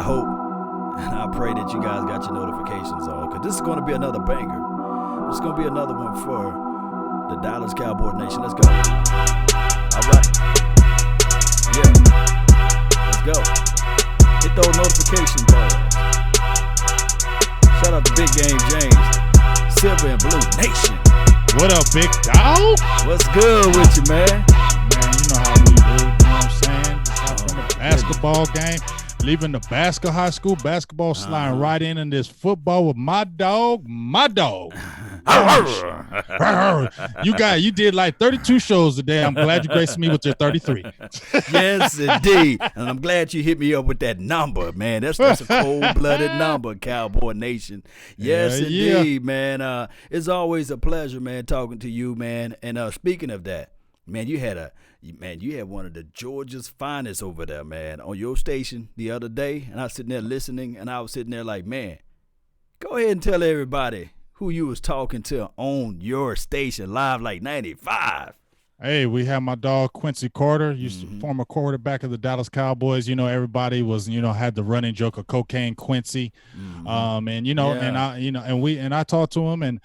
hope and I pray that you guys got your notifications on, because this is going to be another banger. This is going to be another one for the Dallas Cowboys Nation. Let's go. All right. Yeah. Let's go. Hit those notification balls. Shout out to Big Game James, Silver and Blue Nation. What up, big dog? What's good with you, man? Man, you know how we do, you know what I'm saying? Just from the basketball game, leaving the high school basketball, sliding right in this football with my dog. You did like 32 shows today. I'm glad you graced me with your 33. Yes, indeed. And I'm glad you hit me up with that number, man. That's a cold-blooded number, Cowboy Nation. Yes, indeed, man. It's always a pleasure, man, talking to you, man. And speaking of that, man, you had one of the Georgia's finest over there, man, on your station the other day. And I was sitting there listening, and I was sitting there like, man, go ahead and tell everybody who you was talking to on your station, Live Like 95. Hey, we have my dog Quincy Carter, former quarterback of the Dallas Cowboys. You know, everybody was, had the running joke of Cocaine Quincy. And I talked to him, and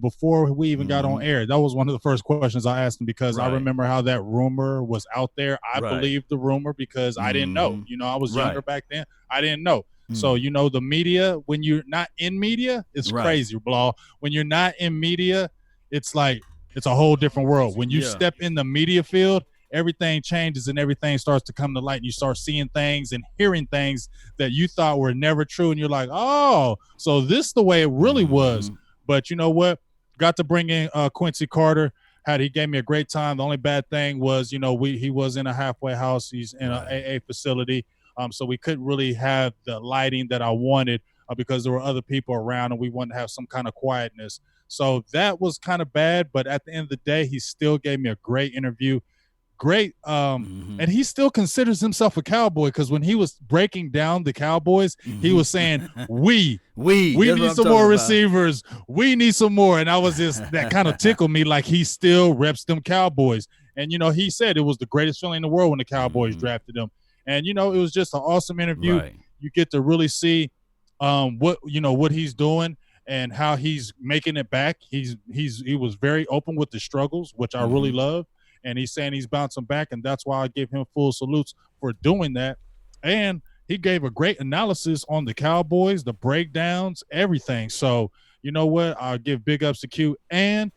before we even got on air, that was one of the first questions I asked him, because I remember how that rumor was out there. I believed the rumor because I didn't know. I was younger back then. I didn't know. So, the media, when you're not in media, it's crazy, blah. When you're not in media, it's like it's a whole different world. When you step in the media field, everything changes and everything starts to come to light, and you start seeing things and hearing things that you thought were never true. And you're like, oh, so this is the way it really was. But you know what? Got to bring in Quincy Carter. He gave me a great time. The only bad thing was, he was in a halfway house. He's in an AA facility. So we couldn't really have the lighting that I wanted because there were other people around, and we wanted to have some kind of quietness. So that was kind of bad. But at the end of the day, he still gave me a great interview. Great. And he still considers himself a Cowboy, because when he was breaking down the Cowboys, he was saying, we need some more receivers. We need some more. And I was that kind of tickled me, like he still reps them Cowboys. And, he said it was the greatest feeling in the world when the Cowboys drafted him. And, it was just an awesome interview. Right. You get to really see what he's doing and how he's making it back. He was very open with the struggles, which I really love. And he's saying he's bouncing back, and that's why I give him full salutes for doing that. And he gave a great analysis on the Cowboys, the breakdowns, everything. So, you know what? I'll give big ups to Q. And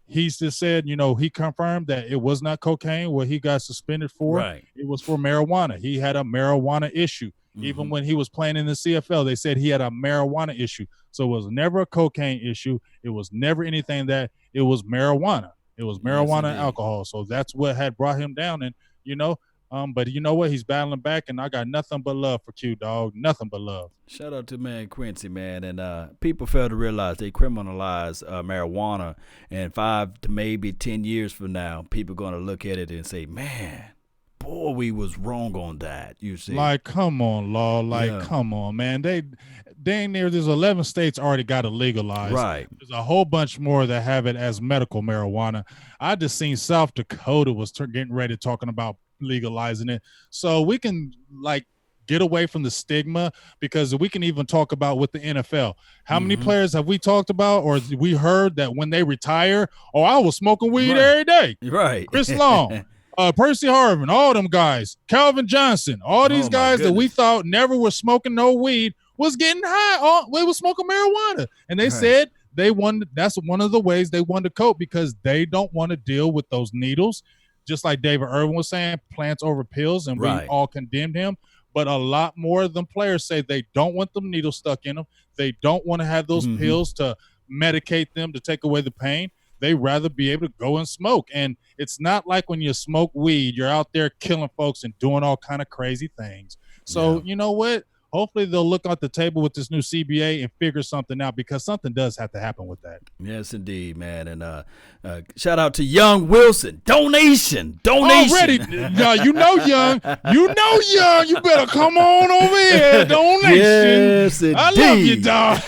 he's just said, he confirmed that it was not cocaine what he got suspended for. Right. It was for marijuana. He had a marijuana issue. Even when he was playing in the CFL, they said he had a marijuana issue. So it was never a cocaine issue. It was never anything that it was marijuana. It was marijuana and alcohol. So that's what had brought him down. And, but you know what? He's battling back, and I got nothing but love for Q, dog. Nothing but love. Shout out to man Quincy, man. And people fail to realize they criminalize marijuana, and 5 to maybe 10 years from now, people going to look at it and say, man, boy, we was wrong on that, you see. Like, come on, Law. Come on, man. There's 11 states already got it legalized. Right. There's a whole bunch more that have it as medical marijuana. I just seen South Dakota was getting ready talking about legalizing it. So we can, get away from the stigma, because we can even talk about with the NFL. How many players have we talked about, or we heard that when they retire, I was smoking weed every day. Right. Chris Long. Percy Harvin, all them guys, Calvin Johnson, all these guys that we thought never were smoking no weed was getting high. They was smoking marijuana. And they said they wanted, that's one of the ways they wanted to cope, because they don't want to deal with those needles. Just like David Irvin was saying, plants over pills, and we all condemned him. But a lot more of them players say they don't want them needles stuck in them. They don't want to have those pills to medicate them, to take away the pain. They rather be able to go and smoke. And it's not like when you smoke weed, you're out there killing folks and doing all kind of crazy things. So you know what? Hopefully they'll look at the table with this new CBA and figure something out, because something does have to happen with that. Yes, indeed, man. And shout out to Young Wilson. Donation. Already, Young. You better come on over here. Donation. Yes, indeed. I love you, dog.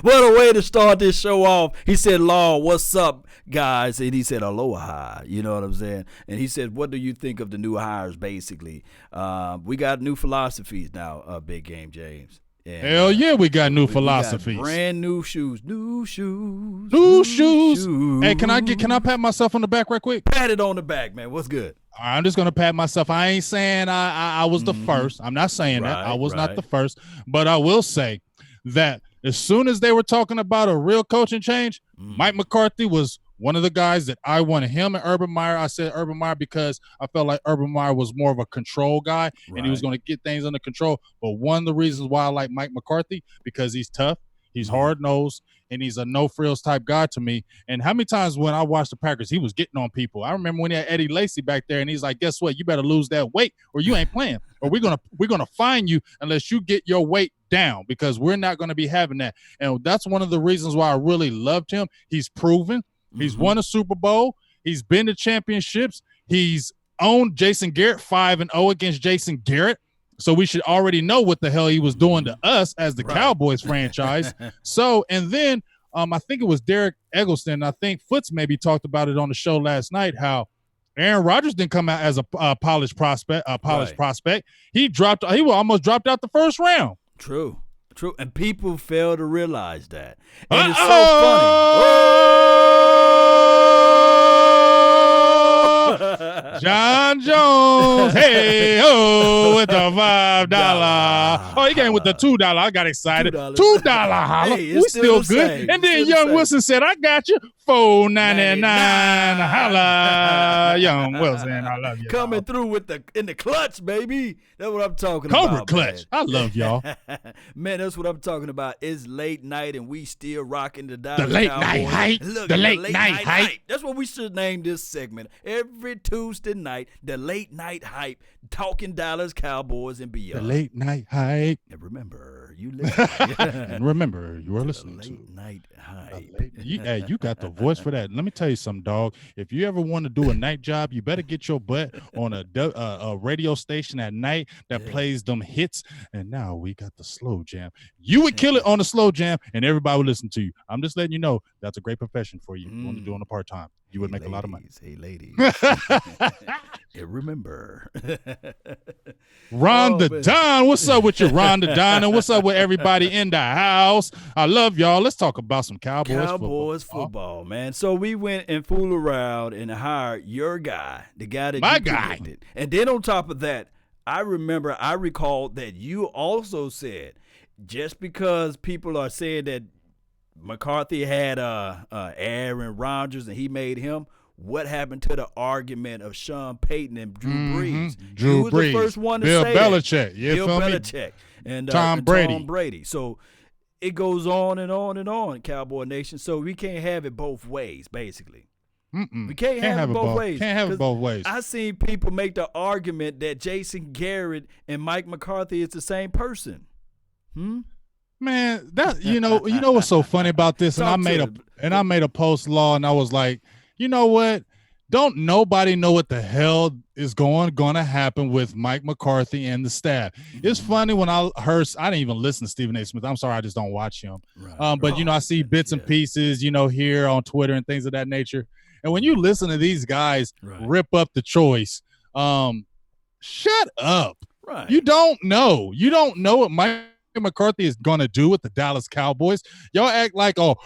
What a way to start this show off. He said, Law, what's up, guys? And he said, aloha. You know what I'm saying? And he said, what do you think of the new hires, basically? We got a new philosophy philosophies now, Big Game James. And, hell yeah, we got new philosophies. Got brand new shoes. New shoes. Hey, can I pat myself on the back right quick? Pat it on the back, man. What's good? I'm just gonna pat myself. I ain't saying I was the first. I'm not saying that. I was not the first. But I will say that as soon as they were talking about a real coaching change, Mike McCarthy was one of the guys that I wanted. Him and Urban Meyer. I said Urban Meyer because I felt like Urban Meyer was more of a control guy, and he was going to get things under control. But one of the reasons why I like Mike McCarthy, because he's tough, he's hard-nosed, and he's a no-frills type guy to me. And how many times when I watched the Packers, he was getting on people. I remember when he had Eddie Lacy back there, and he's like, guess what? You better lose that weight or you ain't playing, or we're gonna fine you unless you get your weight down, because we're not going to be having that. And that's one of the reasons why I really loved him. He's proven. He's won a Super Bowl. He's been to championships. He's owned Jason Garrett 5-0 against Jason Garrett. So we should already know what the hell he was doing to us as the Cowboys franchise. So, and then I think it was Derek Eggleston. I think Foots maybe talked about it on the show last night, how Aaron Rodgers didn't come out as a polished prospect. He almost dropped out the first round. True. And people fail to realize that. And it's so funny. John Jones, hey, with the $5. Oh, he came with the $2. I got excited. $2 holla. Hey, we still good. And then Young Wilson said, I got you. $4.99. Holla. Young Wilson, I love you. Coming through in the clutch, baby. That's what I'm talking about. Cobra clutch. I love y'all. Man, that's what I'm talking about. It's late night and we still rocking the Dallas Cowboys. Night hype. Look, the late night hype. That's what we should name this segment. Every Tuesday night, the late night hype, talking Dallas Cowboys and beyond. The late night hype. And remember, you listen. And remember, you are listening to late night hype. You got the voice for that. Let me tell you something, dog. If you ever want to do a night job, you better get your butt on a radio station at night that plays them hits. And now we got the slow jam. You would kill it on the slow jam, and everybody would listen to you. I'm just letting you know that's a great profession for you. You want to do on a part time. You would make a lot of money. Hey, ladies. And remember. Ron the Don. What's up with you, Ron the Don? And what's up with everybody in the house? I love y'all. Let's talk about some Cowboys football, man. So we went and fooled around and hired your guy, the guy that you predicted. And then on top of that, I recall that you also said, just because people are saying that McCarthy had Aaron Rodgers and he made him, what happened to the argument of Sean Payton and Drew Brees? Drew was Brees. The first one to Bill say Belichick. that. Bill Belichick. And Tom Brady. So it goes on and on and on, Cowboy Nation. So we can't have it both ways, basically. We can't have it both ways. Can't have it both ways. I seen people make the argument that Jason Garrett and Mike McCarthy is the same person. Man, that you know what's so funny about this? And I made a post law, and I was like, you know what? Don't nobody know what the hell is going to happen with Mike McCarthy and the staff. It's funny when I didn't even listen to Stephen A. Smith. I'm sorry, I just don't watch him. But I see bits and pieces, here on Twitter and things of that nature. And when you listen to these guys rip up the choice, shut up. Right. You don't know. You don't know what Mike McCarthy is going to do with the Dallas Cowboys. Y'all act like, oh,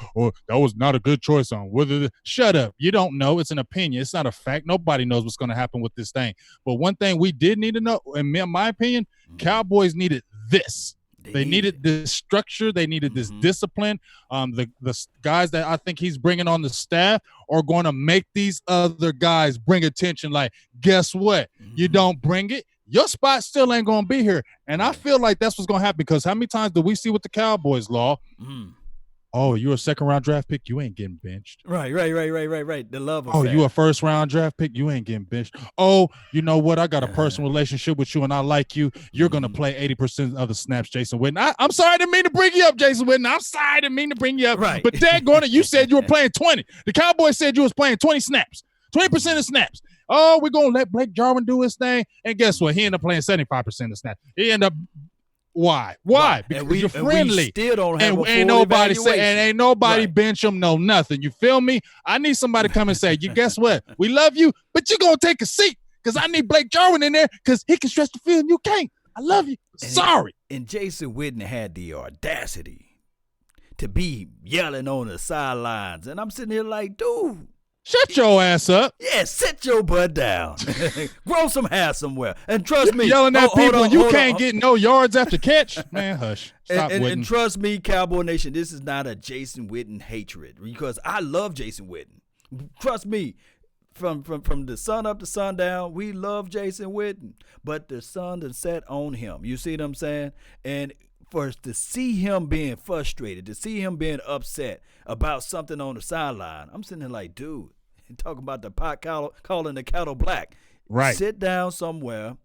that was not a good choice on whether. Shut up. You don't know. It's an opinion. It's not a fact. Nobody knows what's going to happen with this thing. But one thing we did need to know, in my opinion, Cowboys needed this. They needed this structure. They needed this discipline. The guys that I think he's bringing on the staff are going to make these other guys bring attention. Like, guess what? You don't bring it, your spot still ain't going to be here. And I feel like that's what's going to happen, because how many times do we see with the Cowboys, Law? Oh, you're a second-round draft pick? You ain't getting benched. Right. The love of Oh, you a first-round draft pick? You ain't getting benched. Oh, you know what? I got a personal relationship with you, and I like you. You're going to play 80% of the snaps, Jason Witten. I'm sorry, I didn't mean to bring you up, Jason Witten. I'm sorry, I didn't mean to bring you up. Right. But daggone it, you said you were playing 20. The Cowboys said you was playing 20 snaps, 20% of snaps. Oh, we're going to let Blake Jarwin do his thing. And guess what? He ended up playing 75% of snaps. He ended up Why? Because you're friendly. We still don't have ain't nobody bench him, no nothing. You feel me? I need somebody to come and say, you guess what? We love you, but you're gonna take a seat because I need Blake Jarwin in there because he can stretch the field and you can't. I love you. Sorry. And Jason Witten had the audacity to be yelling on the sidelines. And I'm sitting here like, dude. Shut your ass up. Yeah, sit your butt down. Grow some hair somewhere. And trust me. Yelling at people and you can't get no yards after catch. Man, hush. Stop and trust me, Cowboy Nation, this is not a Jason Witten hatred because I love Jason Witten. Trust me, from the sun up to sundown, we love Jason Witten. But the sun done set on him. You see what I'm saying? And to see him being frustrated, to see him being upset about something on the sideline, I'm sitting there like, dude, talking about the pot calling the kettle black. Right. Sit down somewhere,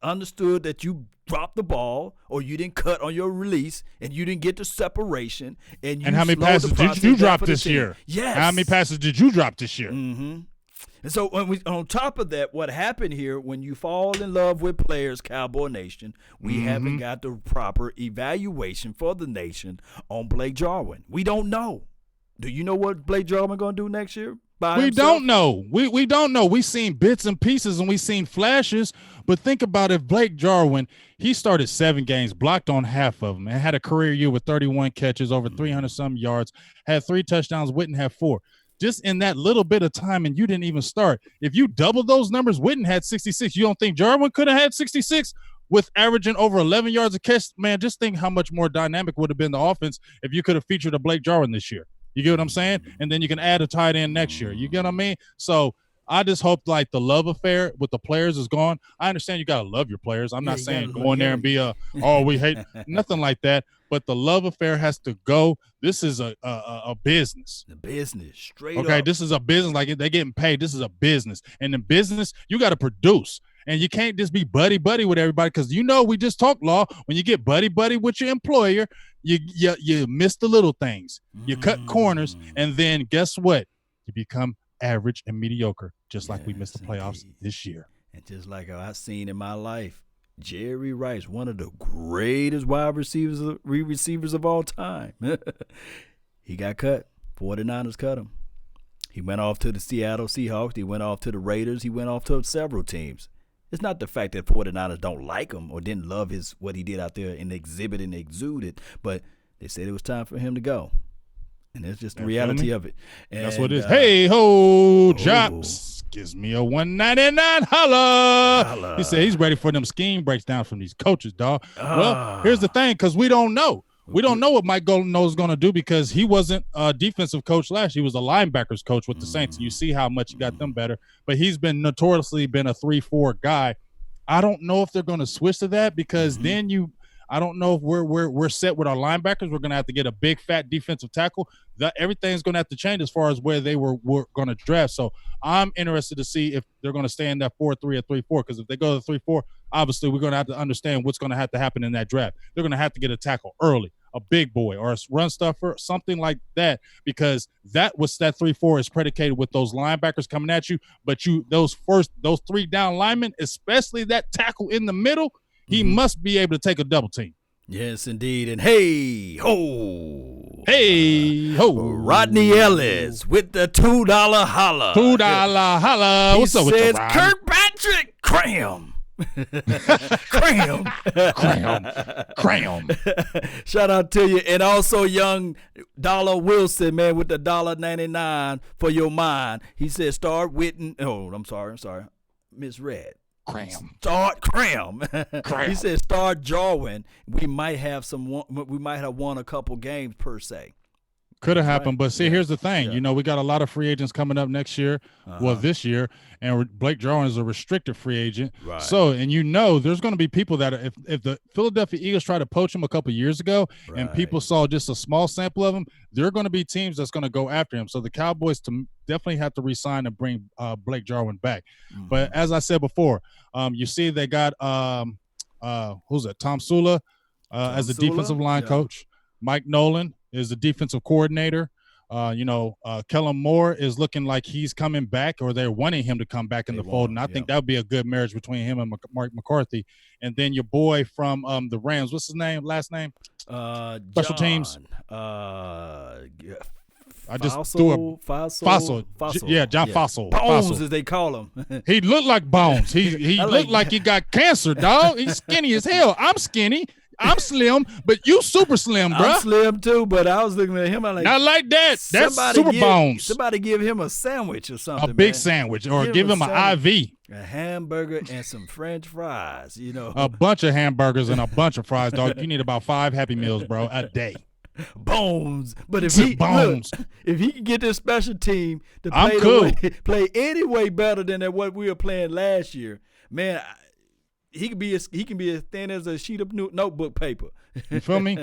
understood that you dropped the ball or you didn't cut on your release and you didn't get the separation. And how many passes did you drop this year? Yes. How many passes did you drop this year? Mm-hmm. And so on top of that, what happened here, when you fall in love with players, Cowboy Nation, we haven't got the proper evaluation for the nation on Blake Jarwin. We don't know. Do you know what Blake Jarwin going to do next year? We don't know. We don't know. We seen bits and pieces and we seen flashes. But think about if Blake Jarwin, he started 7 games, blocked on half of them, and had a career year with 31 catches, over 300-some yards, had 3 touchdowns, Witten had 4. Just in that little bit of time, and you didn't even start. If you double those numbers, Witten had 66. You don't think Jarwin could have had 66 with averaging over 11 yards a catch? Man, just think how much more dynamic would have been the offense if you could have featured a Blake Jarwin this year. You get what I'm saying? And then you can add a tight end next year. You get what I mean? So I just hope like the love affair with the players is gone. I understand you got to love your players. I'm not saying go in there and be we hate nothing like that. But the love affair has to go. This is a business. The business, straight up. Okay, this is a business. Like they're getting paid. This is a business. And in business, you got to produce. And you can't just be buddy-buddy with everybody because, we just talked law. When you get buddy-buddy with your employer, you miss the little things. You cut corners, and then guess what? You become average and mediocre, just like we missed the playoffs this year. And just like I've seen in my life, Jerry Rice, one of the greatest wide receivers of all time. He got cut. 49ers cut him. He went off to the Seattle Seahawks. He went off to the Raiders. He went off to several teams. It's not the fact that 49ers don't like him or didn't love what he did out there and exhibit and exuded, but they said it was time for him to go. And that's just the reality of it. And that's what it is. Hey, ho, Jops. Gives me a $199. Holla. He said he's ready for them scheme breaks down from these coaches, dog. Well, here's the thing, because we don't know. We don't know what Mike Goldenose is going to do because he wasn't a defensive coach last year. He was a linebackers coach with the Saints. And you see how much he got them better. But he's been notoriously been a 3-4 guy. I don't know if they're going to switch to that because then I don't know if we're set with our linebackers. We're going to have to get a big, fat defensive tackle. Everything's going to have to change as far as where they were going to draft. So I'm interested to see if they're going to stay in that 4-3 or 3-4 because if they go to 3-4, obviously we're going to have to understand what's going to have to happen in that draft. They're going to have to get a tackle early, a big boy or a run stuffer, something like that, because that 3-4 is predicated with those linebackers coming at you. But those 3 down linemen, especially that tackle in the middle, he must be able to take a double team. Yes, indeed. And hey, ho. Hey, ho. Rodney Ellis with the $2 holla. $2 holla. What's up with the Rod? Kirkpatrick, cram. Cram. Shout out to you. And also young Dollar Wilson, man, with the $1.99 for your mind. He said start Witten. Oh, I'm sorry. Misread. Start Cram. He said start Jarwin. We might have won a couple games per se. Could have happened, but see, here's the thing. We got a lot of free agents coming up next year, this year, and Blake Jarwin is a restricted free agent. Right. So, and there's going to be people that if the Philadelphia Eagles tried to poach him a couple years ago, and people saw just a small sample of him, there are going to be teams that's going to go after him. So the Cowboys definitely have to re-sign and bring Blake Jarwin back. But as I said before, you see they got who's that? Tom Sula as a defensive line coach. Mike Nolan is the defensive coordinator. Kellen Moore is looking like he's coming back, or they're wanting him to come back in the fold. And I think that would be a good marriage between him and Mike McCarthy. And then your boy from the Rams, what's his name? Last name? Special teams. I just threw a Fossil. Yeah, John Fossil. Bones, as they call him. He looked like Bones. He looked like he got cancer, dog. He's skinny as hell. I'm skinny. I'm slim, but you super slim, bro. I'm slim too, but I was looking at him. I'm like, not like that. That's super bones. Somebody give him a sandwich or something. A big sandwich, or give him an IV. A hamburger and some French fries. A bunch of hamburgers and a bunch of fries, dog. You need about 5 Happy Meals, bro, a day. Bones, but if he can get this special team to play any way better than what we were playing last year, man. He can be as thin as a sheet of notebook paper. You feel me?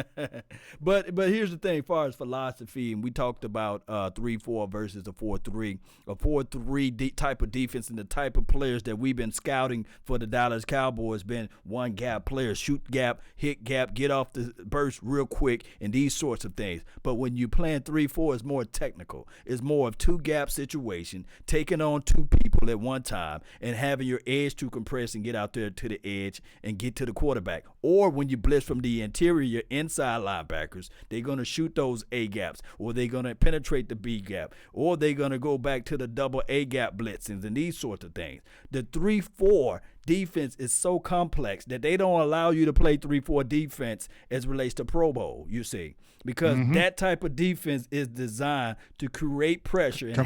But here's the thing, as far as philosophy, and we talked about 3-4 versus a 4-3. A 4-3 type of defense and the type of players that we've been scouting for the Dallas Cowboys been one gap players, shoot gap, hit gap, get off the burst real quick, and these sorts of things. But when you're playing 3-4, it's more technical. It's more of two gap situation, taking on two people at one time and having your edge to compress and get out there to the edge and get to the quarterback. Or when you blitz from the interior inside linebackers, they're going to shoot those A gaps, or they're going to penetrate the B gap, or they're going to go back to the double A gap blitzings and these sorts of things. The 3-4 defense is so complex that they don't allow you to play 3-4 defense as relates to Pro Bowl, you see, because that type of defense is designed to create pressure and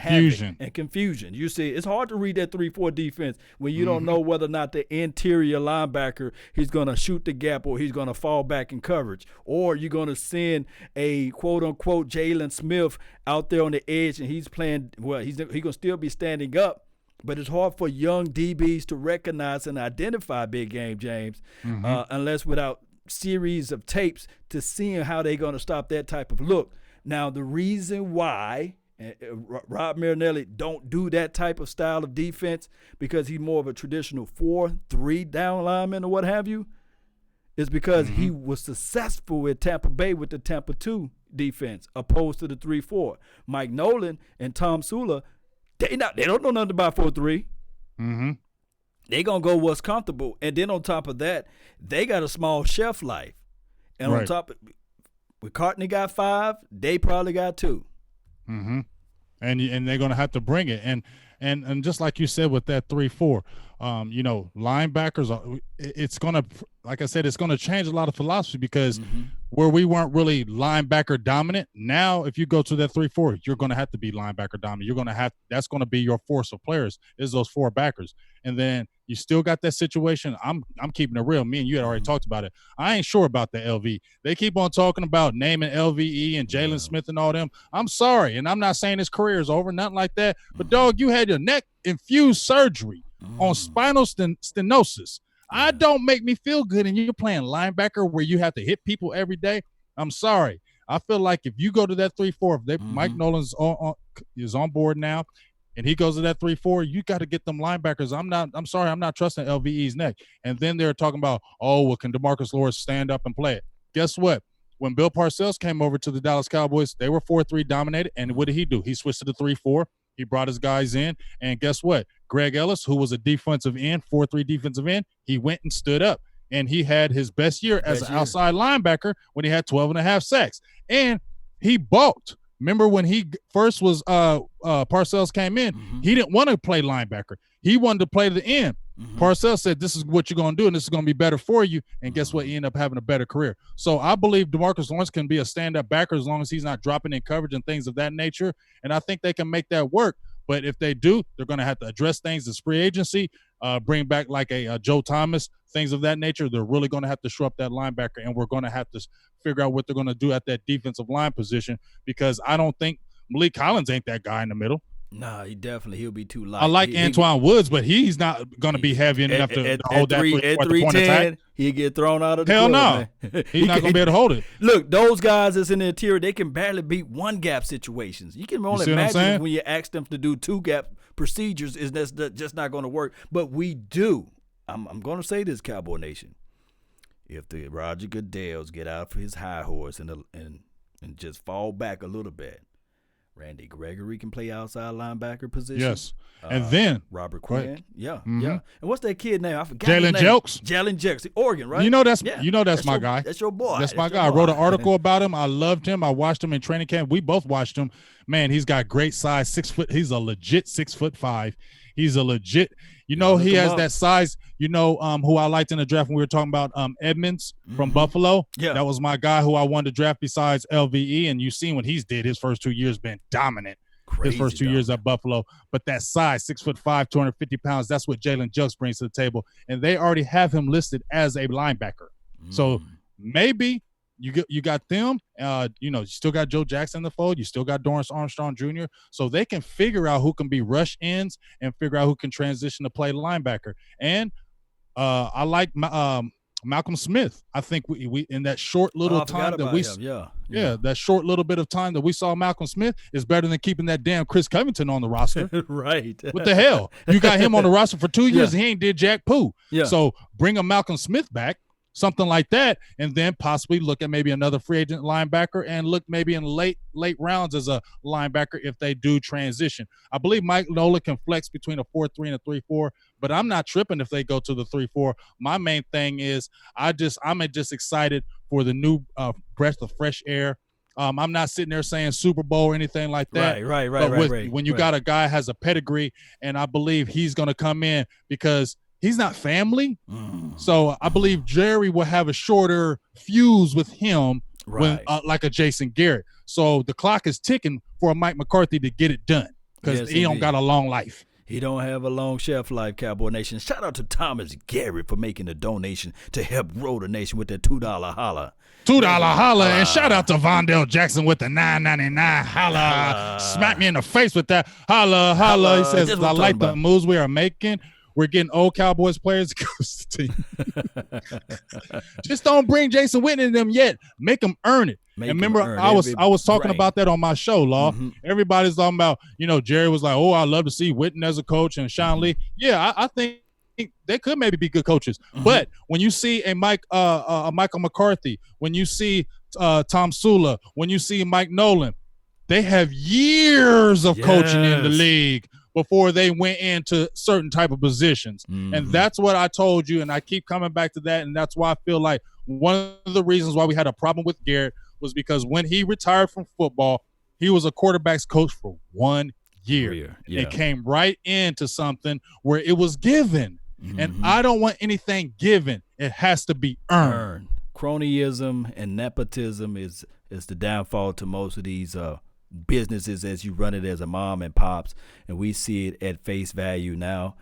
confusion. You see, it's hard to read that 3-4 defense when you don't know whether or not the interior linebacker he's going to shoot the gap or he's going to fall back in coverage, or you're going to send a quote-unquote Jalen Smith out there on the edge and he's playing – well, he's going to still be standing up. But it's hard for young DBs to recognize and identify big game, James, unless without series of tapes to seeing how they're going to stop that type of look. Now, the reason why Rob Marinelli don't do that type of style of defense, because he's more of a traditional 4-3 down lineman or what have you, is because he was successful at Tampa Bay with the Tampa 2 defense opposed to the 3-4. Mike Nolan and Tom Sula, they don't know nothing about 4-3. They gonna go what's comfortable, and then on top of that, they got a small shelf life. And on top of, McCartney got 5, they probably got 2. And they're gonna have to bring it, and just like you said with that 3-4, linebackers it's gonna, like I said, it's gonna change a lot of philosophy, because where we weren't really linebacker dominant, now if you go to that 3-4, you're gonna have to be linebacker dominant. That's gonna be your force of players, is those 4 backers. And then you still got that situation. I'm keeping it real. Me and you had already talked about it. I ain't sure about the LV. They keep on talking about naming LVE and Jalen Smith and all them. I'm sorry, and I'm not saying his career is over, nothing like that. But dog, you had your neck infused surgery on spinal stenosis. I don't make me feel good, and you're playing linebacker where you have to hit people every day. I'm sorry. I feel like if you go to that 3-4, if Mike Nolan's is on board now, and he goes to that 3-4, you got to get them linebackers. I'm sorry, I'm not trusting LVE's neck. And then they're talking about, can DeMarcus Lawrence stand up and play it? Guess what? When Bill Parcells came over to the Dallas Cowboys, they were 4-3 dominated, and what did he do? He switched to the 3-4. He brought his guys in, and guess what? Greg Ellis, who was a defensive end, 4-3 defensive end, he went and stood up, and he had his best year as an outside linebacker when he had 12.5 sacks, and he bulked. Remember when he first was Parcells came in, he didn't want to play linebacker. He wanted to play the end. Parcells said, this is what you're going to do, and this is going to be better for you. And guess what? He ended up having a better career. So I believe DeMarcus Lawrence can be a stand-up backer as long as he's not dropping in coverage and things of that nature. And I think they can make that work. But if they do, they're going to have to address things as free agency, bring back like a Joe Thomas, things of that nature. They're really going to have to shore up that linebacker, and we're going to have to figure out what they're going to do at that defensive line position, because I don't think Malik Collins ain't that guy in the middle. No, he'll be too light. I like Antoine Woods, but he's not going to be heavy enough to hold that at 310. He'll get thrown out of the Hell no. He's not going to be able to hold it. Look, those guys that's in the interior, they can barely beat one gap situations. You can only imagine when you ask them to do 2 gap procedures, is that's just not going to work. But we do. I'm going to say this, Cowboy Nation. If the Roger Goodells get out for his high horse and just fall back a little bit, Randy Gregory can play outside linebacker position. Yes. And then Robert Quinn. Yeah. Mm-hmm. Yeah. And what's that kid name? I forgot. Jalen Jelks. Jalen Jelks. Oregon, right? That's my guy. That's your boy. That's my guy. I wrote an article about him. I loved him. I watched him in training camp. We both watched him. Man, he's got great size, 6 foot. He's a legit 6'5". He's a legit, he has that size, who I liked in the draft when we were talking about Edmonds from Buffalo. Yeah. That was my guy who I wanted to draft besides LVE. And you've seen what he's did his first 2 years, been dominant. His first 2 years at Buffalo. But that size, 6'5", 250 pounds, that's what Jalen Jelks brings to the table. And they already have him listed as a linebacker. So maybe you got them. You still got Joe Jackson in the fold. You still got Dorrance Armstrong Jr. So they can figure out who can be rush ends and figure out who can transition to play linebacker. And I like Malcolm Smith. I think we in that short little time that we that short little bit of time that we saw Malcolm Smith is better than keeping that damn Chris Covington on the roster. Right. What the hell? You got him on the roster for 2 years and he ain't did jack poo. Yeah. So bring a Malcolm Smith back, something like that, and then possibly look at maybe another free agent linebacker and look maybe in late rounds as a linebacker if they do transition. I believe Mike Nola can flex between a 4-3 and a 3-4, but I'm not tripping if they go to the 3-4. My main thing is I'm just excited for the new breath of fresh air. I'm not sitting there saying Super Bowl or anything like that. Right. When you got a guy has a pedigree, and I believe he's going to come in because he's not family. So I believe Jerry will have a shorter fuse with him when like a Jason Garrett. So the clock is ticking for a Mike McCarthy to get it done because he don't got a long life. He don't have a long shelf life, Cowboy Nation. Shout out to Thomas Garrett for making a donation to help grow the nation with that $2 holla. $2 holla. And shout out to Vondell Jackson with the $9.99 holla. Smack me in the face with that holla. He says, I like the moves we are making. We're getting old Cowboys players to coach the team. Just don't bring Jason Witten in them yet. Make them earn it. I was talking about that on my show, Law. Everybody's talking about, Jerry was like, I love to see Witten as a coach and Sean Lee. Yeah, I think they could maybe be good coaches. But when you see a Michael McCarthy, when you see Tom Sula, when you see Mike Nolan, they have years of coaching in the league before they went into certain type of positions. And that's what I told you, and I keep coming back to that, and that's why I feel like one of the reasons why we had a problem with Garrett was because when he retired from football, he was a quarterback's coach for 1 year. It came right into something where it was given, and I don't want anything given. It has to be earned. Cronyism and nepotism is the downfall to most of these businesses as you run it as a mom and pops, and we see it at face value now.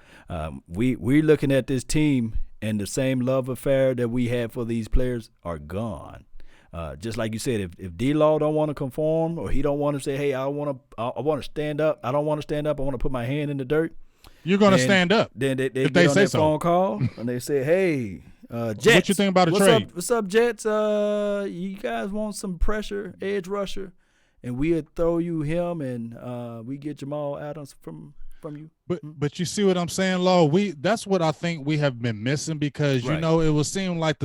We're looking at this team, and the same love affair that we had for these players are gone. Just like you said, if D-Law don't want to conform, or he don't want to say, hey, I want to stand up, I don't want to stand up, I want to put my hand in the dirt, you're going to stand up. Then they get on that phone call and they say, hey, Jets, what you think about a trade? What's up, Jets? You guys want some pressure, edge rusher? And we'll throw you him, and we get Jamal Adams from you. But you see what I'm saying, Law? That's what I think we have been missing because it would seem like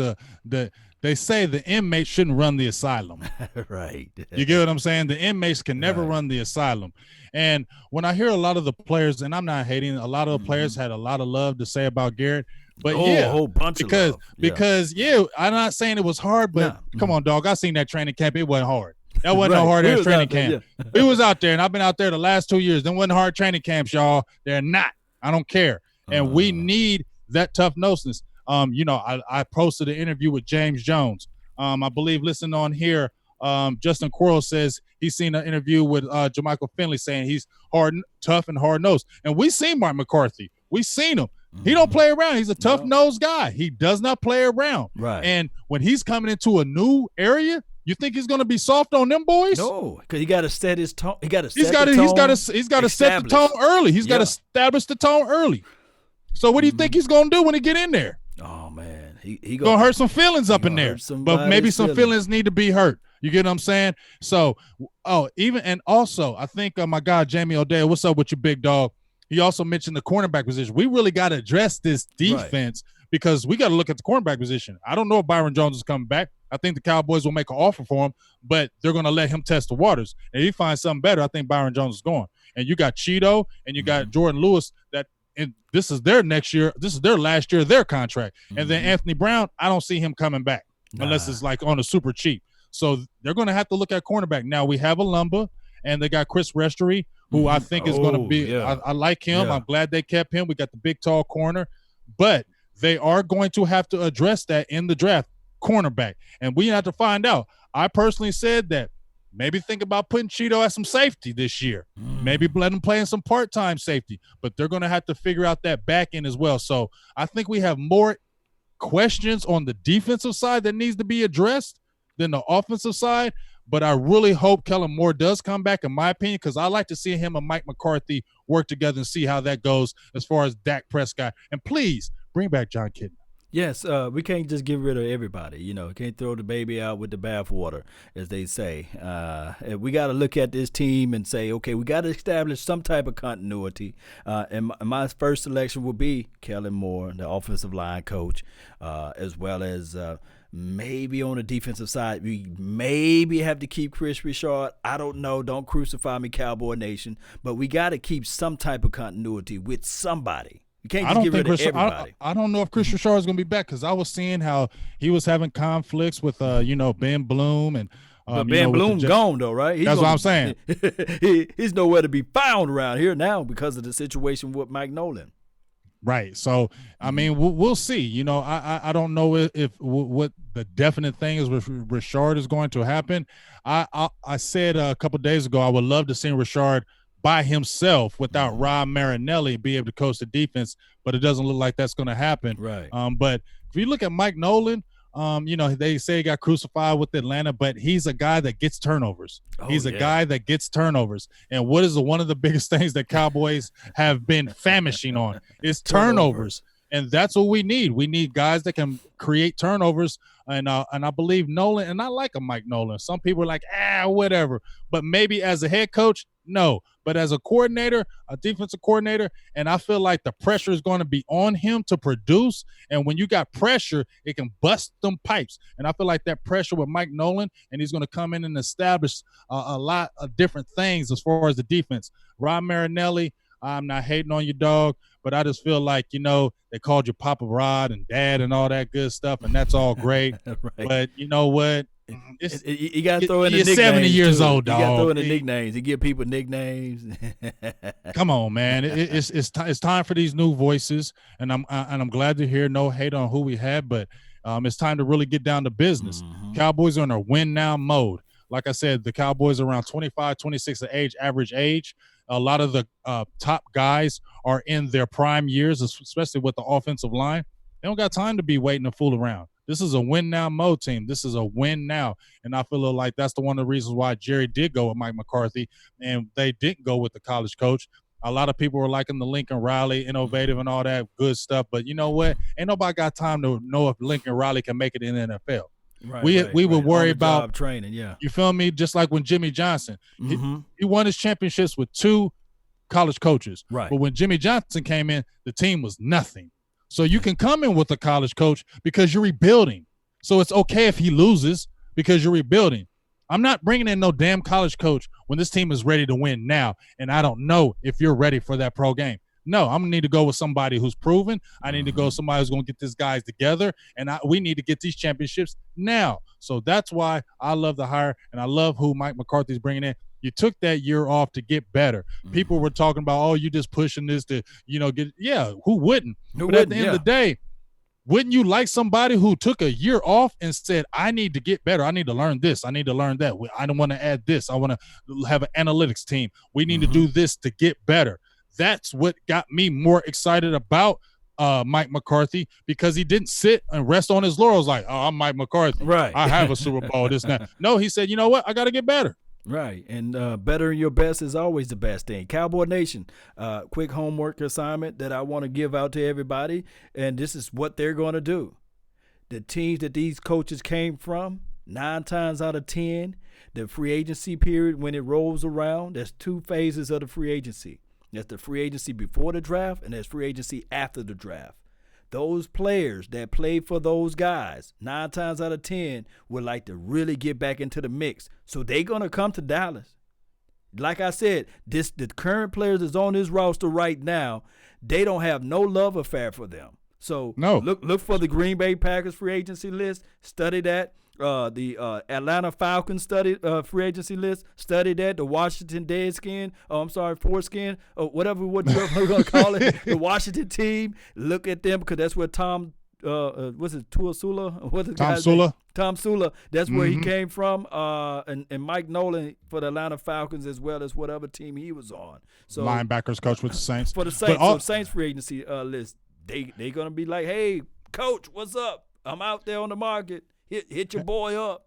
they say the inmates shouldn't run the asylum. Right. You get what I'm saying? The inmates can never run the asylum. And when I hear a lot of the players, and I'm not hating, a lot of the players had a lot of love to say about Garrett. But a whole bunch of love. Because I'm not saying it was hard, but come on, dog. I seen that training camp. It wasn't hard. That wasn't no hard-ass training camp. We was out there, and I've been out there the last 2 years. Them wasn't hard training camps, y'all. They're not. I don't care. And we need that tough-noseness. I posted an interview with James Jones. I believe, listen on here, Justin Quarles says he's seen an interview with Jermichael Finley saying he's tough and hard-nosed. And we seen Mike McCarthy. We seen him. He don't play around. He's a tough-nosed guy. He does not play around. Right. And when he's coming into a new area, you think he's going to be soft on them boys? No, because he got to set his tone. He's got to set the tone early. He's got to establish the tone early. So what do you think he's going to do when he get in there? Oh man, he going to hurt some feelings up in there. But maybe some feelings need to be hurt. You get what I'm saying? So, I think my guy Jamie O'Dell, what's up with you, big dog? He also mentioned the cornerback position. We really got to address this defense because we got to look at the cornerback position. I don't know if Byron Jones is coming back. I think the Cowboys will make an offer for him, but they're going to let him test the waters. And if he finds something better, I think Byron Jones is going. And you got Cheeto and you got Jordan Lewis and this is their next year. This is their last year of their contract. And then Anthony Brown, I don't see him coming back unless it's like on a super cheap. So they're going to have to look at cornerback. Now we have a Lumba, and they got Chris Restrepo, who I think is going to be I like him. Yeah. I'm glad they kept him. We got the big, tall corner. But they are going to have to address that in the draft, cornerback. And we have to find out. I personally said that maybe think about putting Cheeto at some safety this year. Maybe let him play in some part-time safety. But they're going to have to figure out that back end as well. So I think we have more questions on the defensive side that needs to be addressed than the offensive side. But I really hope Kellen Moore does come back, in my opinion, because I like to see him and Mike McCarthy work together and see how that goes as far as Dak Prescott. And please bring back John Kitna. Yes, we can't just get rid of everybody. You know, can't throw the baby out with the bathwater, as they say. We got to look at this team and say, okay, we got to establish some type of continuity. And my first selection will be Kellen Moore, the offensive line coach, as well as maybe on the defensive side, we maybe have to keep Chris Richard. I don't know. Don't crucify me, Cowboy Nation. But we got to keep some type of continuity with somebody. You can't just get rid of everybody. I don't know if Chris Richard is going to be back because I was seeing how he was having conflicts with, Ben Bloom and. But Ben Bloom's gone though, right? That's what I'm saying. He's nowhere to be found around here now because of the situation with Mike Nolan. Right. So, I mean, we'll see. You know, I don't know if what the definite thing is with Richard is going to happen. I said a couple of days ago I would love to see Richard by himself without Rob Marinelli be able to coach the defense, but it doesn't look like that's going to happen. Right. But if you look at Mike Nolan, they say he got crucified with Atlanta, but he's a guy that gets turnovers. He's a guy that gets turnovers. And what is one of the biggest things that Cowboys have been famishing on is turnovers. And that's what we need. We need guys that can create turnovers. And I believe Nolan, and I like a Mike Nolan. Some people are like, whatever. But maybe as a head coach, no. But as a coordinator, a defensive coordinator, and I feel like the pressure is going to be on him to produce. And when you got pressure, it can bust them pipes. And I feel like that pressure with Mike Nolan, and he's going to come in and establish a lot of different things as far as the defense. Rob Marinelli, I'm not hating on you, dog, but I just feel like, they called you Papa Rod and Dad and all that good stuff, and that's all great. Right. But you know what? You got to throw in the nicknames. He's 70 years old, dog. You got to throw in the nicknames. You give people nicknames. Come on, man. It's time for these new voices, and I'm glad to hear no hate on who we had, but it's time to really get down to business. Cowboys are in a win-now mode. Like I said, the Cowboys are around 25, 26 of age, average age. A lot of the top guys are in their prime years, especially with the offensive line. They don't got time to be waiting to fool around. This is a win-now mode team. This is a win now. And I feel like that's one of the reasons why Jerry did go with Mike McCarthy and they didn't go with the college coach. A lot of people were liking the Lincoln Riley, innovative and all that good stuff. But you know what? Ain't nobody got time to know if Lincoln Riley can make it in the NFL. Right, we would worry about training, yeah. You feel me? Just like when Jimmy Johnson, he won his championships with 2 college coaches. Right. But when Jimmy Johnson came in, the team was nothing. So you can come in with a college coach because you're rebuilding. So it's okay if he loses because you're rebuilding. I'm not bringing in no damn college coach when this team is ready to win now, and I don't know if you're ready for that pro game. No, I'm going to need to go with somebody who's proven. I need to go with somebody who's going to get these guys together, and we need to get these championships now. So that's why I love the hire, and I love who Mike McCarthy's bringing in. You took that year off to get better. People were talking about, you just pushing this to, get – yeah, who wouldn't? But at the end of the day, wouldn't you like somebody who took a year off and said, I need to get better. I need to learn this. I need to learn that. I don't want to add this. I want to have an analytics team. We need to do this to get better. That's what got me more excited about Mike McCarthy, because he didn't sit and rest on his laurels like, I'm Mike McCarthy. Right. I have a Super Bowl, this and that. No, he said, you know what? I got to get better. Right, and bettering your best is always the best thing. Cowboy Nation, quick homework assignment that I want to give out to everybody, and this is what they're going to do. The teams that these coaches came from, 9 times out of 10, the free agency period, when it rolls around, there's 2 phases of the free agency. There's the free agency before the draft, and there's free agency after the draft. those players that play for those guys, 9 times out of 10, would like to really get back into the mix. So they're going to come to Dallas. Like I said, the current players that's on this roster right now, they don't have no love affair for them. So look for the Green Bay Packers free agency list. Study that. The Atlanta Falcons free agency list. Study that. The Washington Foreskin, or whatever we're going to call it. The Washington team. Look at them because that's where Tom Sula. Tom Sula. That's where he came from. And Mike Nolan for the Atlanta Falcons as well as whatever team he was on. So linebackers coach with the Saints. For the Saints, Saints free agency list. They gonna be like, hey, coach, what's up? I'm out there on the market. Hit your boy up.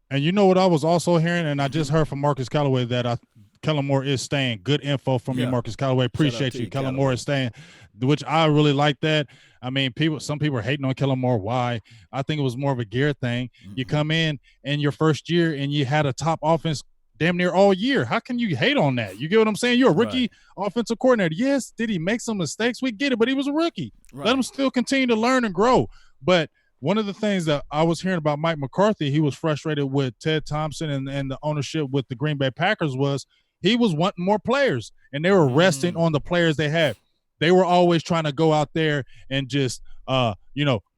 And you know what I was also hearing, and I just heard from Marcus Callaway that Kellen Moore is staying. Good info from you, Marcus Callaway. Appreciate you. Kellen Moore is staying, which I really like that. I mean, some people are hating on Kellen Moore. Why? I think it was more of a gear thing. You come in your first year and you had a top offense damn near all year. How can you hate on that? You get what I'm saying? You're a rookie offensive coordinator. Yes, did he make some mistakes? We get it, but he was a rookie. Right. Let him still continue to learn and grow. But one of the things that I was hearing about Mike McCarthy, he was frustrated with Ted Thompson and the ownership with the Green Bay Packers was he was wanting more players, and they were resting on the players they had. They were always trying to go out there and just,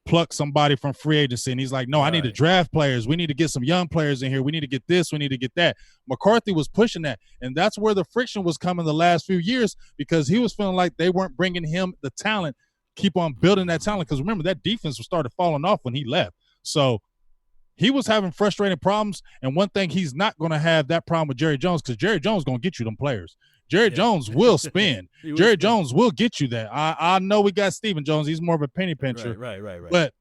pluck somebody from free agency. And he's like, no, I need to draft players. We need to get some young players in here. We need to get this. We need to get that. McCarthy was pushing that. And that's where the friction was coming the last few years because he was feeling like they weren't bringing him the talent, keep on building that talent. Because remember, that defense started falling off when he left. So he was having frustrating problems. And one thing, he's not going to have that problem with Jerry Jones because Jerry Jones is going to get you them players. Jerry Jones will spin. Jerry Jones will get you that. I know we got Stephen Jones. He's more of a penny pincher. Right. But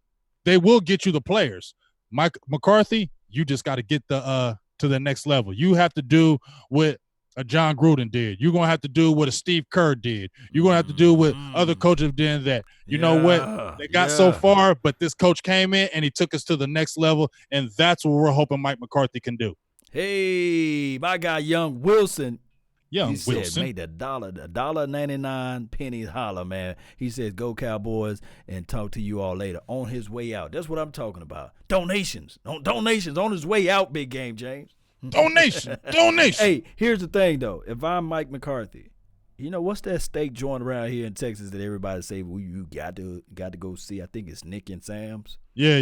they will get you the players. Mike McCarthy, you just got to get to the next level. You have to do what a John Gruden did. You're going to have to do what a Steve Kerr did. You're going to have to do what other coaches did that. You know what? They got so far, but this coach came in and he took us to the next level, and that's what we're hoping Mike McCarthy can do. Hey, my guy, Young Wilson. He Wilson said, made $1.99 holler, man. He says, go Cowboys, and talk to you all later. On his way out. That's what I'm talking about. Donations on his way out, Big Game James. Donation. Hey, here's the thing, though. If I'm Mike McCarthy, you know, what's that steak joint around here in Texas that everybody say, well, you got to go see? I think it's Nick and Sam's. Yeah,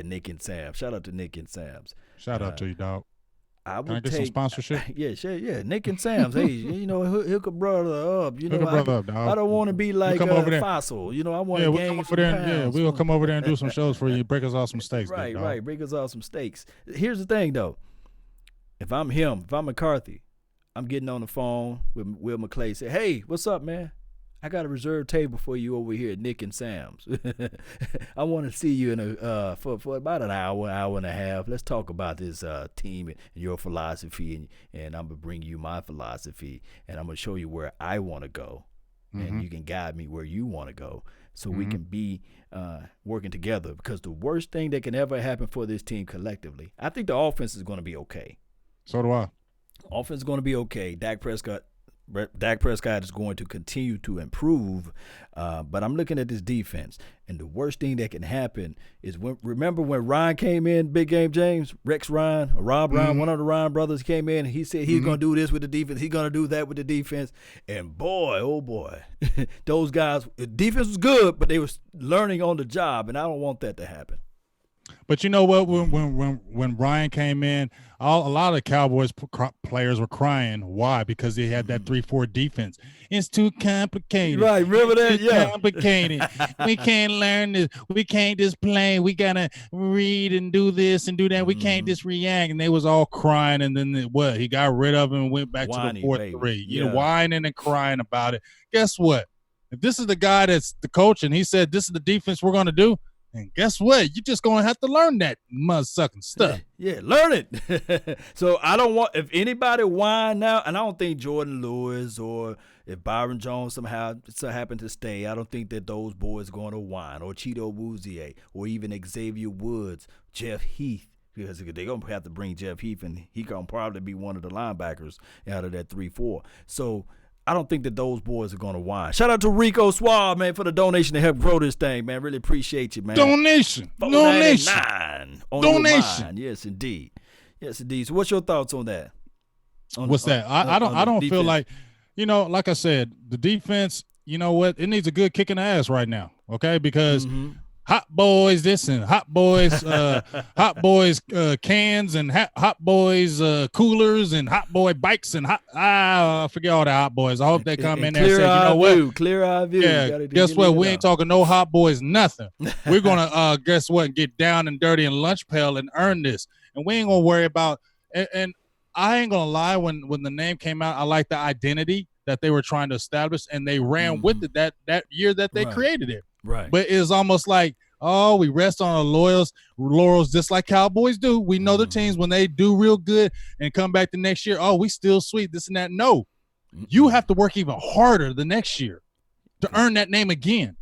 Nick and Sam's. Shout out to Nick and Sam's. Shout out to you, dog. Can I get some sponsorship? Yeah, Nick and Sam's. Hey, hook a brother up. Hook a brother up, dog. I don't want to be like Fossil. I want to gain some pounds. We'll come over there and do some shows for you. Break us off some steaks. Right. Break us off some steaks. Here's the thing, though. If I'm McCarthy, I'm getting on the phone with Will McClay. Say, hey, what's up, man? I got a reserved table for you over here at Nick and Sam's. I want to see you for about an hour and a half. Let's talk about this team and your philosophy, and I'm going to bring you my philosophy, and I'm going to show you where I want to go, and you can guide me where you want to go so we can be working together, because the worst thing that can ever happen for this team collectively, I think the offense is going to be okay. So do I. Offense is going to be okay. Dak Prescott is going to continue to improve, but I'm looking at this defense, and the worst thing that can happen is remember when Ryan came in, Big Game James, Rob Ryan, one of the Ryan brothers came in, and he said he's going to do this with the defense, he's going to do that with the defense, and boy, oh boy, those guys, the defense was good, but they were learning on the job, and I don't want that to happen. But you know what? When Ryan came in, a lot of Cowboys players were crying. Why? Because they had that 3-4 defense. It's too complicated. Right, remember that? It's too complicated. We can't learn this. We can't just play. We gotta read and do this and do that. We can't just react. And they was all crying. And then he got rid of him and went back to the 4-3. Whining and crying about it. Guess what? If this is the guy that's the coach and he said this is the defense we're gonna do. And guess what? You're just going to have to learn that mud-sucking stuff. Yeah, learn it. So I don't want – if anybody whine now, and I don't think Jordan Lewis or if Byron Jones somehow happen to stay, I don't think that those boys are going to whine, or Cheeto Woozier, or even Xavier Woods, Jeff Heath, because they're going to have to bring Jeff Heath, and he going to probably be one of the linebackers out of that 3-4. So I don't think that those boys are going to whine. Shout out to Rico Suave, man, for the donation to help grow this thing, man. Really appreciate you, man. Donation. Donation. Yes, indeed. Yes, indeed. So what's your thoughts on that? What's that? I don't feel like, like I said, the defense, you know what? It needs a good kick in the ass right now, okay? Because hot boys this and hot boys cans and hot boys coolers and hot boy bikes and I forget all the hot boys. I hope they come in there and say, you know what? Clear eye view. Yeah, guess what? We ain't talking no hot boys, nothing. We're going to, guess what, get down and dirty and lunch pail and earn this. And we ain't going to worry about and I ain't going to lie, when the name came out, I like the identity that they were trying to establish, and they ran with it that year that they created it. Right. But it's almost like, oh, we rest on our laurels just like Cowboys do. We know the teams when they do real good and come back the next year, oh, we still sweet, this and that. No, you have to work even harder the next year to earn that name again.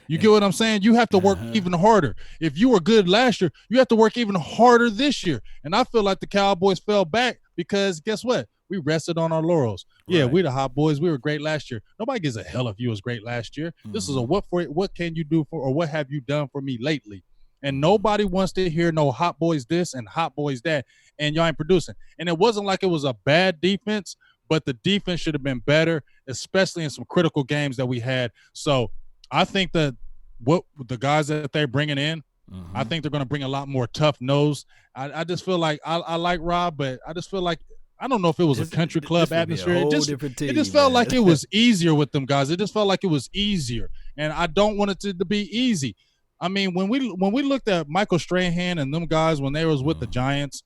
You get what I'm saying? You have to work even harder. If you were good last year, you have to work even harder this year. And I feel like the Cowboys fell back because guess what? We rested on our laurels. Yeah, we the hot boys. We were great last year. Nobody gives a hell if you was great last year. This is a what can you do for, or what have you done for me lately? And nobody wants to hear no hot boys this and hot boys that, and y'all ain't producing. And it wasn't like it was a bad defense, but the defense should have been better, especially in some critical games that we had. So I think that what the guys that they're bringing in, I think they're going to bring a lot more tough nose. I just feel like I like Rob, but I just feel like I don't know if it was a country club atmosphere. It just felt like it was easier with them guys. It just felt like it was easier, and I don't want it to be easy. I mean, when we looked at Michael Strahan and them guys when they was with the Giants,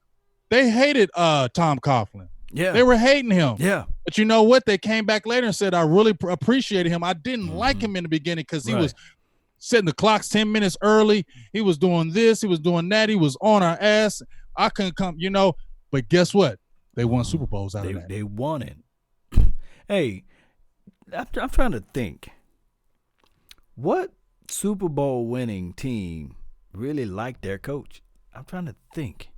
they hated Tom Coughlin. Yeah, they were hating him. Yeah, but you know what? They came back later and said, "I really appreciated him. I didn't like him in the beginning because he was setting the clocks 10 minutes early. He was doing this. He was doing that. He was on our ass. I couldn't come, But guess what? They won Super Bowls out of that. They won it. Hey, I'm trying to think. What Super Bowl winning team really liked their coach? I'm trying to think.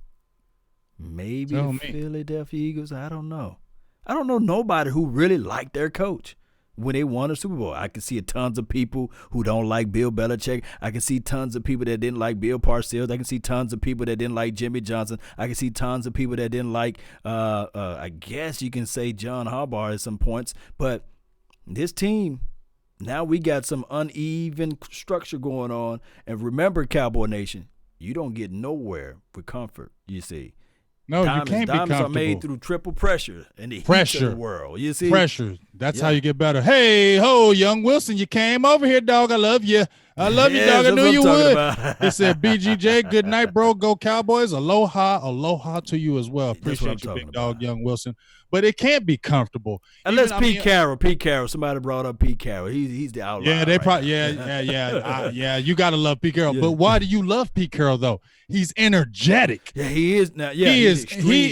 Maybe the Philadelphia Eagles. I don't know. I don't know nobody who really liked their coach when they won a Super Bowl. I can see tons of people who don't like Bill Belichick. I can see tons of people that didn't like Bill Parcells. I can see tons of people that didn't like Jimmy Johnson. I can see tons of people that didn't like, I guess you can say John Harbaugh at some points. But this team, now we got some uneven structure going on. And remember, Cowboy Nation, you don't get nowhere with comfort, you see. No, you can't be comfortable. Are made through triple pressure in the heat of the world. You see, pressure. That's how you get better. Hey, ho, young Wilson, you came over here, dog. I love you. I love you, dog. I knew you would. It said, BGJ, good night, bro. Go Cowboys. Aloha to you as well. Appreciate you, big dog, young Wilson. But it can't be comfortable. Unless Pete Carroll. Somebody brought up Pete Carroll. He's the outlier. Yeah, they probably. Yeah. You gotta love Pete Carroll. Yeah. But why do you love Pete Carroll though? He's energetic. Yeah, he is. Now, yeah, he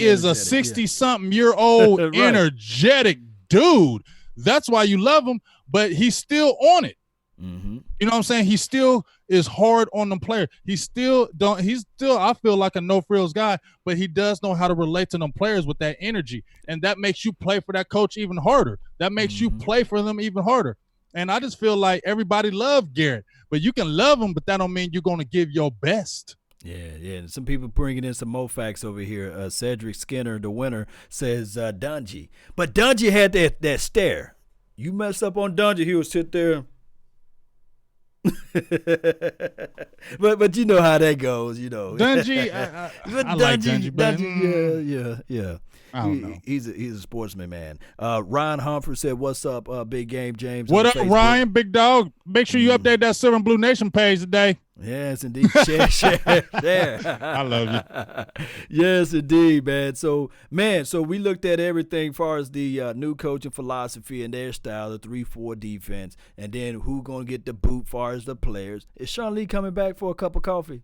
is a 60-something-year-old energetic dude. That's why you love him. But he's still on it. Mm-hmm. You know what I'm saying? He still is hard on them players. He's still I feel like a no frills guy, but he does know how to relate to them players with that energy. And that makes you play for that coach even harder. That makes you play for them even harder. And I just feel like everybody loved Garrett, but you can love him, but that don't mean you're going to give your best. Yeah. Some people bringing in some more facts over here. Cedric Skinner, the winner, says Dungy. But Dungy had that stare. You mess up on Dungy, he would sit there. but you know how that goes, Dungy, I like Dungy, but yeah. I don't know. He's a sportsman, man. Ryan Humphrey said, "What's up, Big Game James?" What up, Ryan? Big dog. Make sure you update that Silver and Blue Nation page today. Yes, indeed. Share. I love you. Yes, indeed, man. So we looked at everything as far as the new coaching philosophy and their style, the 3-4 defense, and then who going to get the boot as far as the players. Is Sean Lee coming back for a cup of coffee?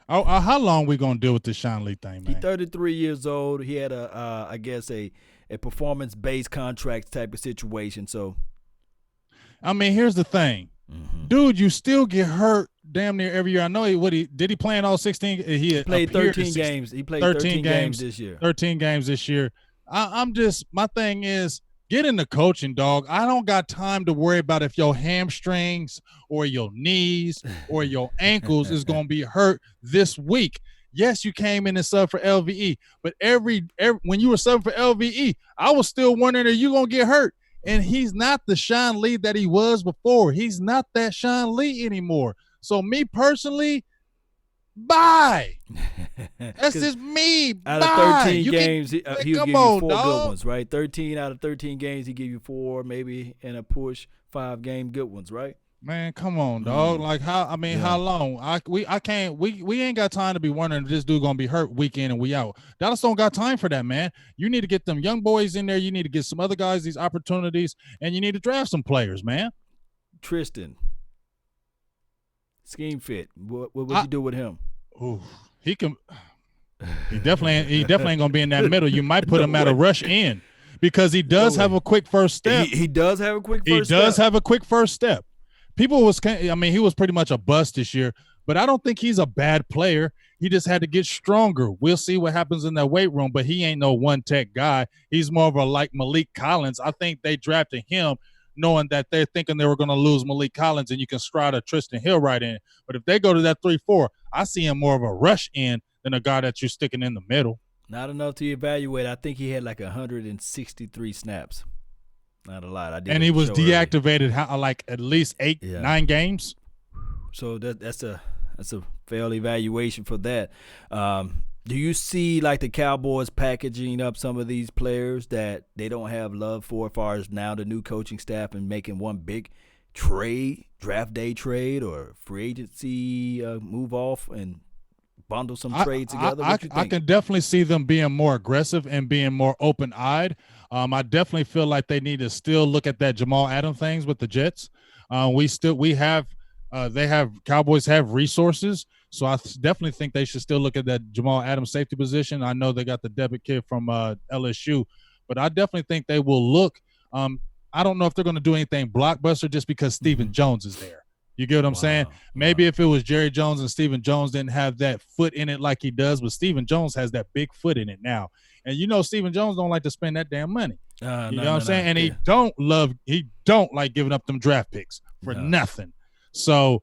How long we going to deal with this Sean Lee thing, man? He's 33 years old. He had a performance-based contract type of situation, so. I mean, here's the thing. Dude, you still get hurt damn near every year. I know did he play in all 16? He played 13 games. He played 13 games this year. 13 games this year. my thing is, get into coaching, dog. I don't got time to worry about if your hamstrings or your knees or your ankles is going to be hurt this week. Yes, you came in and subbed for LVE, but every when you were subbing for LVE, I was still wondering, are you going to get hurt? And he's not the Sean Lee that he was before. He's not that Sean Lee anymore. So me personally, bye. That's just me. Out bye. of 13 games, he'll give you 4 good ones, right? 13 out of 13 games, he give you 4, maybe in a push, 5 game good ones, right? Man, come on, dog. Like how? I mean, how long? We ain't got time to be wondering if this dude gonna be hurt week in and week out. Dallas don't got time for that, man. You need to get them young boys in there. You need to get some other guys these opportunities, and you need to draft some players, man. Tristan, scheme fit. What would you do with him? Ooh, he can. He definitely ain't gonna be in that middle. You might put him at a rush in because he does have a quick first step. He does have a quick first step. He does have a quick first step. He was pretty much a bust this year, but I don't think he's a bad player. He just had to get stronger. We'll see what happens in that weight room, but he ain't no one-tech guy. He's more of a like Malik Collins. I think they drafted him knowing that they're thinking they were going to lose Malik Collins and you can stride a Tristan Hill right in. But if they go to that 3-4, I see him more of a rush in than a guy that you're sticking in the middle. Not enough to evaluate. I think he had like 163 snaps. Not a lot. And he was deactivated like at least 9 games. So that's a fair evaluation for that. Do you see like the Cowboys packaging up some of these players that they don't have love for as far as now the new coaching staff and making one big trade, draft day trade or free agency move off and bundle some trades together? I can definitely see them being more aggressive and being more open-eyed. I definitely feel like they need to still look at that Jamal Adams things with the Jets. Cowboys have resources, so I definitely think they should still look at that Jamal Adams safety position. I know they got the debit kid from LSU, but I definitely think they will look. I don't know if they're going to do anything blockbuster just because Stephen Jones is there. You get what I'm saying? Maybe if it was Jerry Jones and Stephen Jones didn't have that foot in it like he does, but Stephen Jones has that big foot in it now. And you know Stephen Jones don't like to spend that damn money. You know what I'm saying? And he don't like giving up them draft picks for nothing. So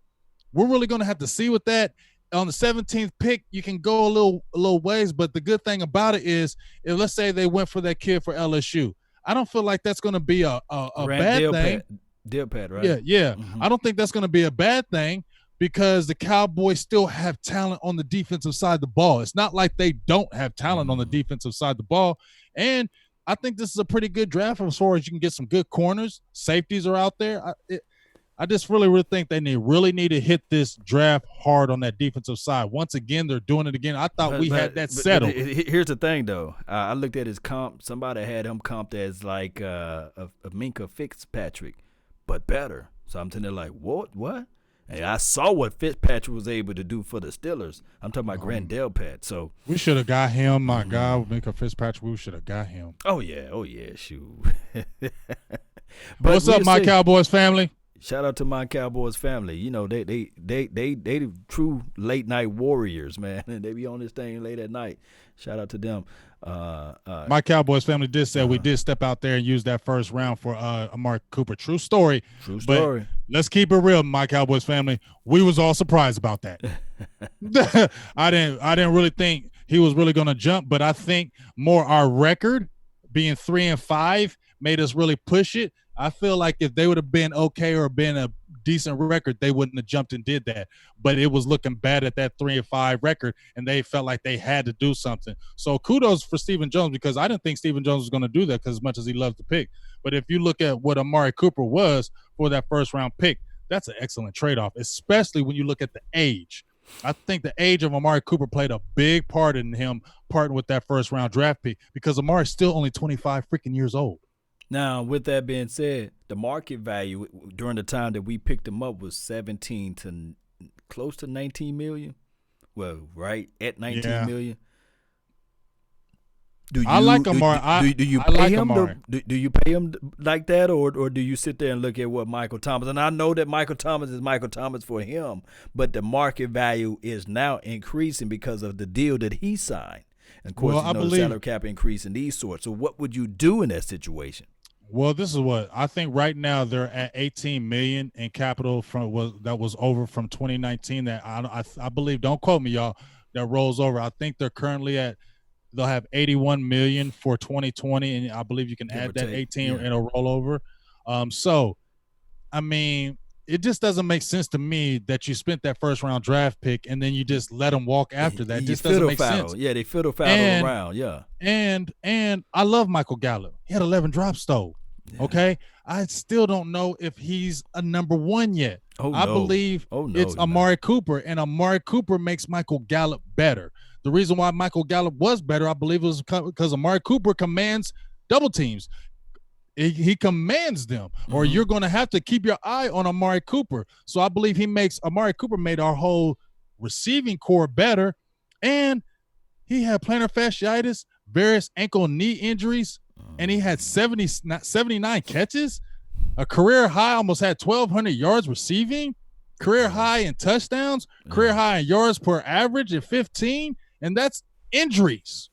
we're really going to have to see with that. On the 17th pick, you can go a little ways, but the good thing about it is, if let's say they went for that kid for LSU, I don't feel like that's going to be a bad thing. Dill-Pat, right? Yeah. Mm-hmm. I don't think that's going to be a bad thing because the Cowboys still have talent on the defensive side of the ball. It's not like they don't have talent on the defensive side of the ball. And I think this is a pretty good draft as far as you can get some good corners. Safeties are out there. I just really think they need to hit this draft hard on that defensive side. Once again, they're doing it again. I thought we had that settled. Here's the thing, though. I looked at his comp. Somebody had him comped as like a Minka Fitzpatrick, but better. So I'm telling you, like, what? And I saw what Fitzpatrick was able to do for the Steelers. I'm talking about Grant Delpat. So we should have got him. My God, Minka Fitzpatrick. We should have got him. Oh yeah. Shoot. What's up, my Cowboys family? Shout out to my Cowboys family. You know, they the true late night warriors, man. And they be on this thing late at night. Shout out to them. My Cowboys family did say we did step out there and use that first round for Amari Cooper. True story. But let's keep it real, my Cowboys family. We was all surprised about that. I didn't really think he was really going to jump, but I think more our record being 3-5 made us really push it. I feel like if they would have been okay or been a decent record, they wouldn't have jumped and did that. But it was looking bad at that 3-5 record, and they felt like they had to do something. So kudos for Stephen Jones, because I didn't think Stephen Jones was going to do that because as much as he loves to pick. But if you look at what Amari Cooper was for that first-round pick, that's an excellent trade-off, especially when you look at the age. I think the age of Amari Cooper played a big part in him parting with that first-round draft pick because Amari's still only 25 freaking years old. Now, with that being said, the market value during the time that we picked him up was 17 to close to 19 million. Well, right at 19 million. I like Amari. Do you pay him? Do you pay him like that, or do you sit there and look at what Michael Thomas? And I know that Michael Thomas is Michael Thomas for him, but the market value is now increasing because of the deal that he signed. And of course, the salary cap increase and these sorts. So what would you do in that situation? Well, this is what I think right now they're at 18 million in capital that was over from 2019 that I believe, don't quote me y'all, that rolls over. I think they're currently they'll have 81 million for 2020, and I believe you can add that 18 and it'll roll over. So I mean, it just doesn't make sense to me that you spent that first round draft pick and then you just let them walk after that. It just doesn't make sense. Yeah, they fiddle-faddle around. Yeah. And I love Michael Gallup. He had 11 drops though. Yeah. Okay. I still don't know if he's a number one yet. I believe it's Amari Cooper, and Amari Cooper makes Michael Gallup better. The reason why Michael Gallup was better, I believe, was because Amari Cooper commands double teams. He commands them, or you're going to have to keep your eye on Amari Cooper. So I believe Amari Cooper made our whole receiving core better, and he had plantar fasciitis, various ankle and knee injuries, and he had 79 catches, a career high, almost had 1,200 yards receiving, career high in touchdowns, career high in yards per average at 15, and that's injuries.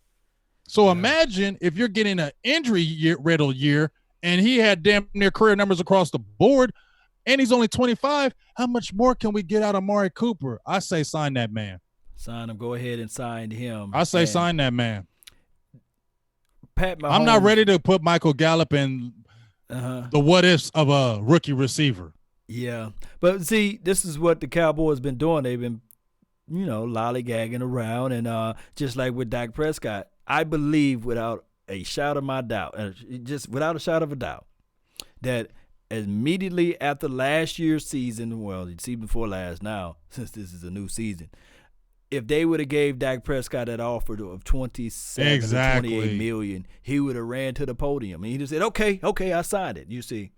So imagine if you're getting an injury-riddled year, and he had damn near career numbers across the board, and he's only 25, how much more can we get out of Amari Cooper? I say sign that man. Sign him. Go ahead and sign him. I say sign that man. Pat Mahomes. I'm not ready to put Michael Gallup in the what-ifs of a rookie receiver. Yeah. But, see, this is what the Cowboys been doing. They've been, lollygagging around, and just like with Dak Prescott, I believe without a shadow of a doubt, that immediately after last year's season, well, the season before last now, since this is a new season, if they would have gave Dak Prescott that offer of 27 to 28 million, he would have ran to the podium. And he just said, okay, I signed it, you see.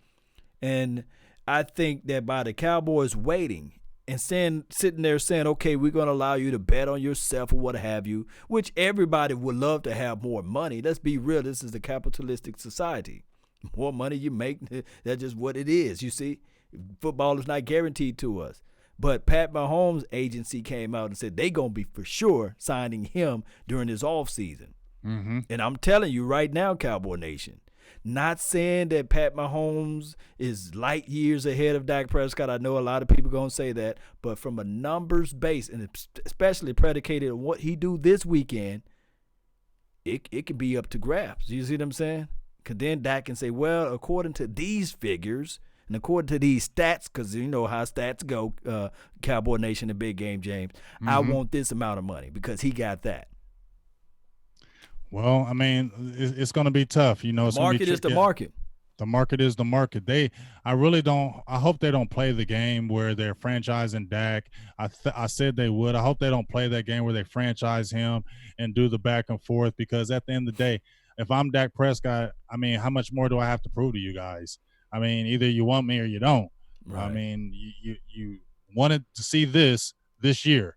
And I think that by the Cowboys waiting and sitting there saying, okay, we're going to allow you to bet on yourself or what have you, which everybody would love to have more money. Let's be real. This is a capitalistic society. More money you make, that's just what it is, you see. Football is not guaranteed to us. But Pat Mahomes' agency came out and said they going to be for sure signing him during his offseason. Mm-hmm. And I'm telling you right now, Cowboy Nation, not saying that Pat Mahomes is light years ahead of Dak Prescott. I know a lot of people going to say that. But from a numbers base, and especially predicated on what he do this weekend, it could be up to grabs. You see what I'm saying? Because then Dak can say, well, according to these figures, and according to these stats, because you know how stats go, Cowboy Nation and Big Game James, I want this amount of money because he got that. Well, I mean, it's going to be tough. The market is the market. The market is the market. I hope they don't play the game where they're franchising Dak. I said they would. I hope they don't play that game where they franchise him and do the back and forth, because at the end of the day, if I'm Dak Prescott, I mean, how much more do I have to prove to you guys? I mean, either you want me or you don't. Right. I mean, you wanted to see this year.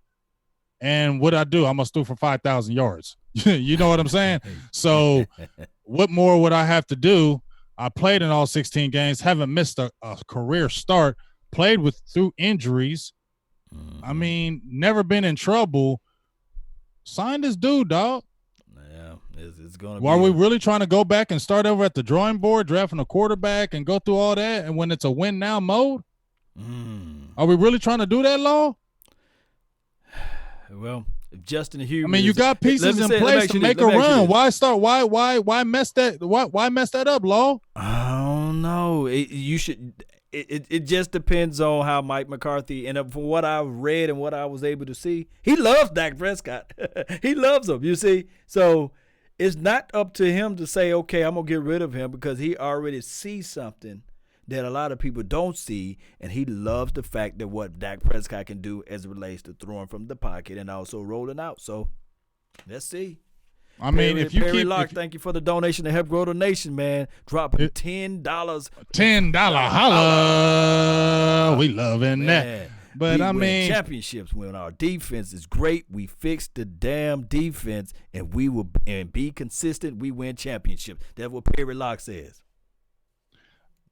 And what I do, I must do for 5,000 yards. You know what I'm saying? So what more would I have to do? I played in all 16 games, haven't missed a career start, played through injuries. I mean, never been in trouble. Sign this dude, dog. It's going to be. Are we really trying to go back and start over at the drawing board, drafting a quarterback and go through all that, and when it's a win now mode? Are we really trying to do that, Law? Well, if Justin Hughes, I mean, you got pieces in place to make a run. Why start? Why mess that? Why mess that up, Law? I don't know. You should. It just depends on how Mike McCarthy, and from what I read and what I was able to see, he loves Dak Prescott. He loves him, you see. So it's not up to him to say, okay, I'm going to get rid of him, because he already sees something that a lot of people don't see, and he loves the fact that what Dak Prescott can do as it relates to throwing from the pocket and also rolling out. So let's see. I mean, if you Perry Locke, thank you for the donation to help grow the nation, man. Dropping $10. $10 holla. We loving that. But I mean, championships when our defense is great. We fixed the damn defense, and we will be consistent. We win championships. That's what Perry Locke says.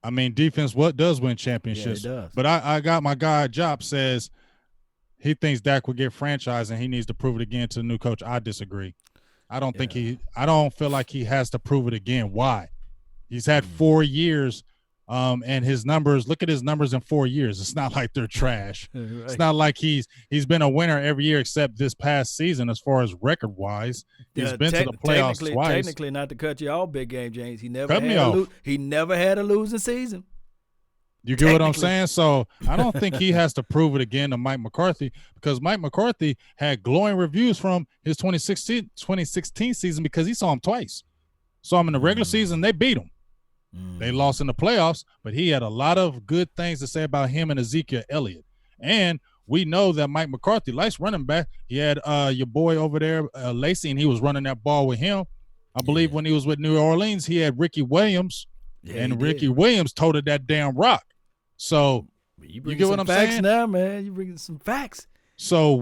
I mean, defense does win championships. Yeah, it does. But I got my guy Jop says he thinks Dak will get franchised, and he needs to prove it again to the new coach. I disagree. I don't feel like he has to prove it again. Why? He's had 4 years, and his numbers. Look at his numbers in 4 years. It's not like they're trash. Right. It's not like he's been a winner every year except this past season as far as record wise. He's been to the playoffs twice. Technically, not to cut you off, Big Game James. He never had a losing season. You get what I'm saying? So I don't think he has to prove it again to Mike McCarthy, because Mike McCarthy had glowing reviews from his 2016 season because he saw him twice. Saw him in the regular season, they beat him. They lost in the playoffs, but he had a lot of good things to say about him and Ezekiel Elliott. And we know that Mike McCarthy likes running back. He had your boy over there, Lacey, and he was running that ball with him. I believe when he was with New Orleans, he had Ricky Williams, and Ricky Williams toted that damn rock. So you get what I'm saying? Now, man, you bringing some facts. So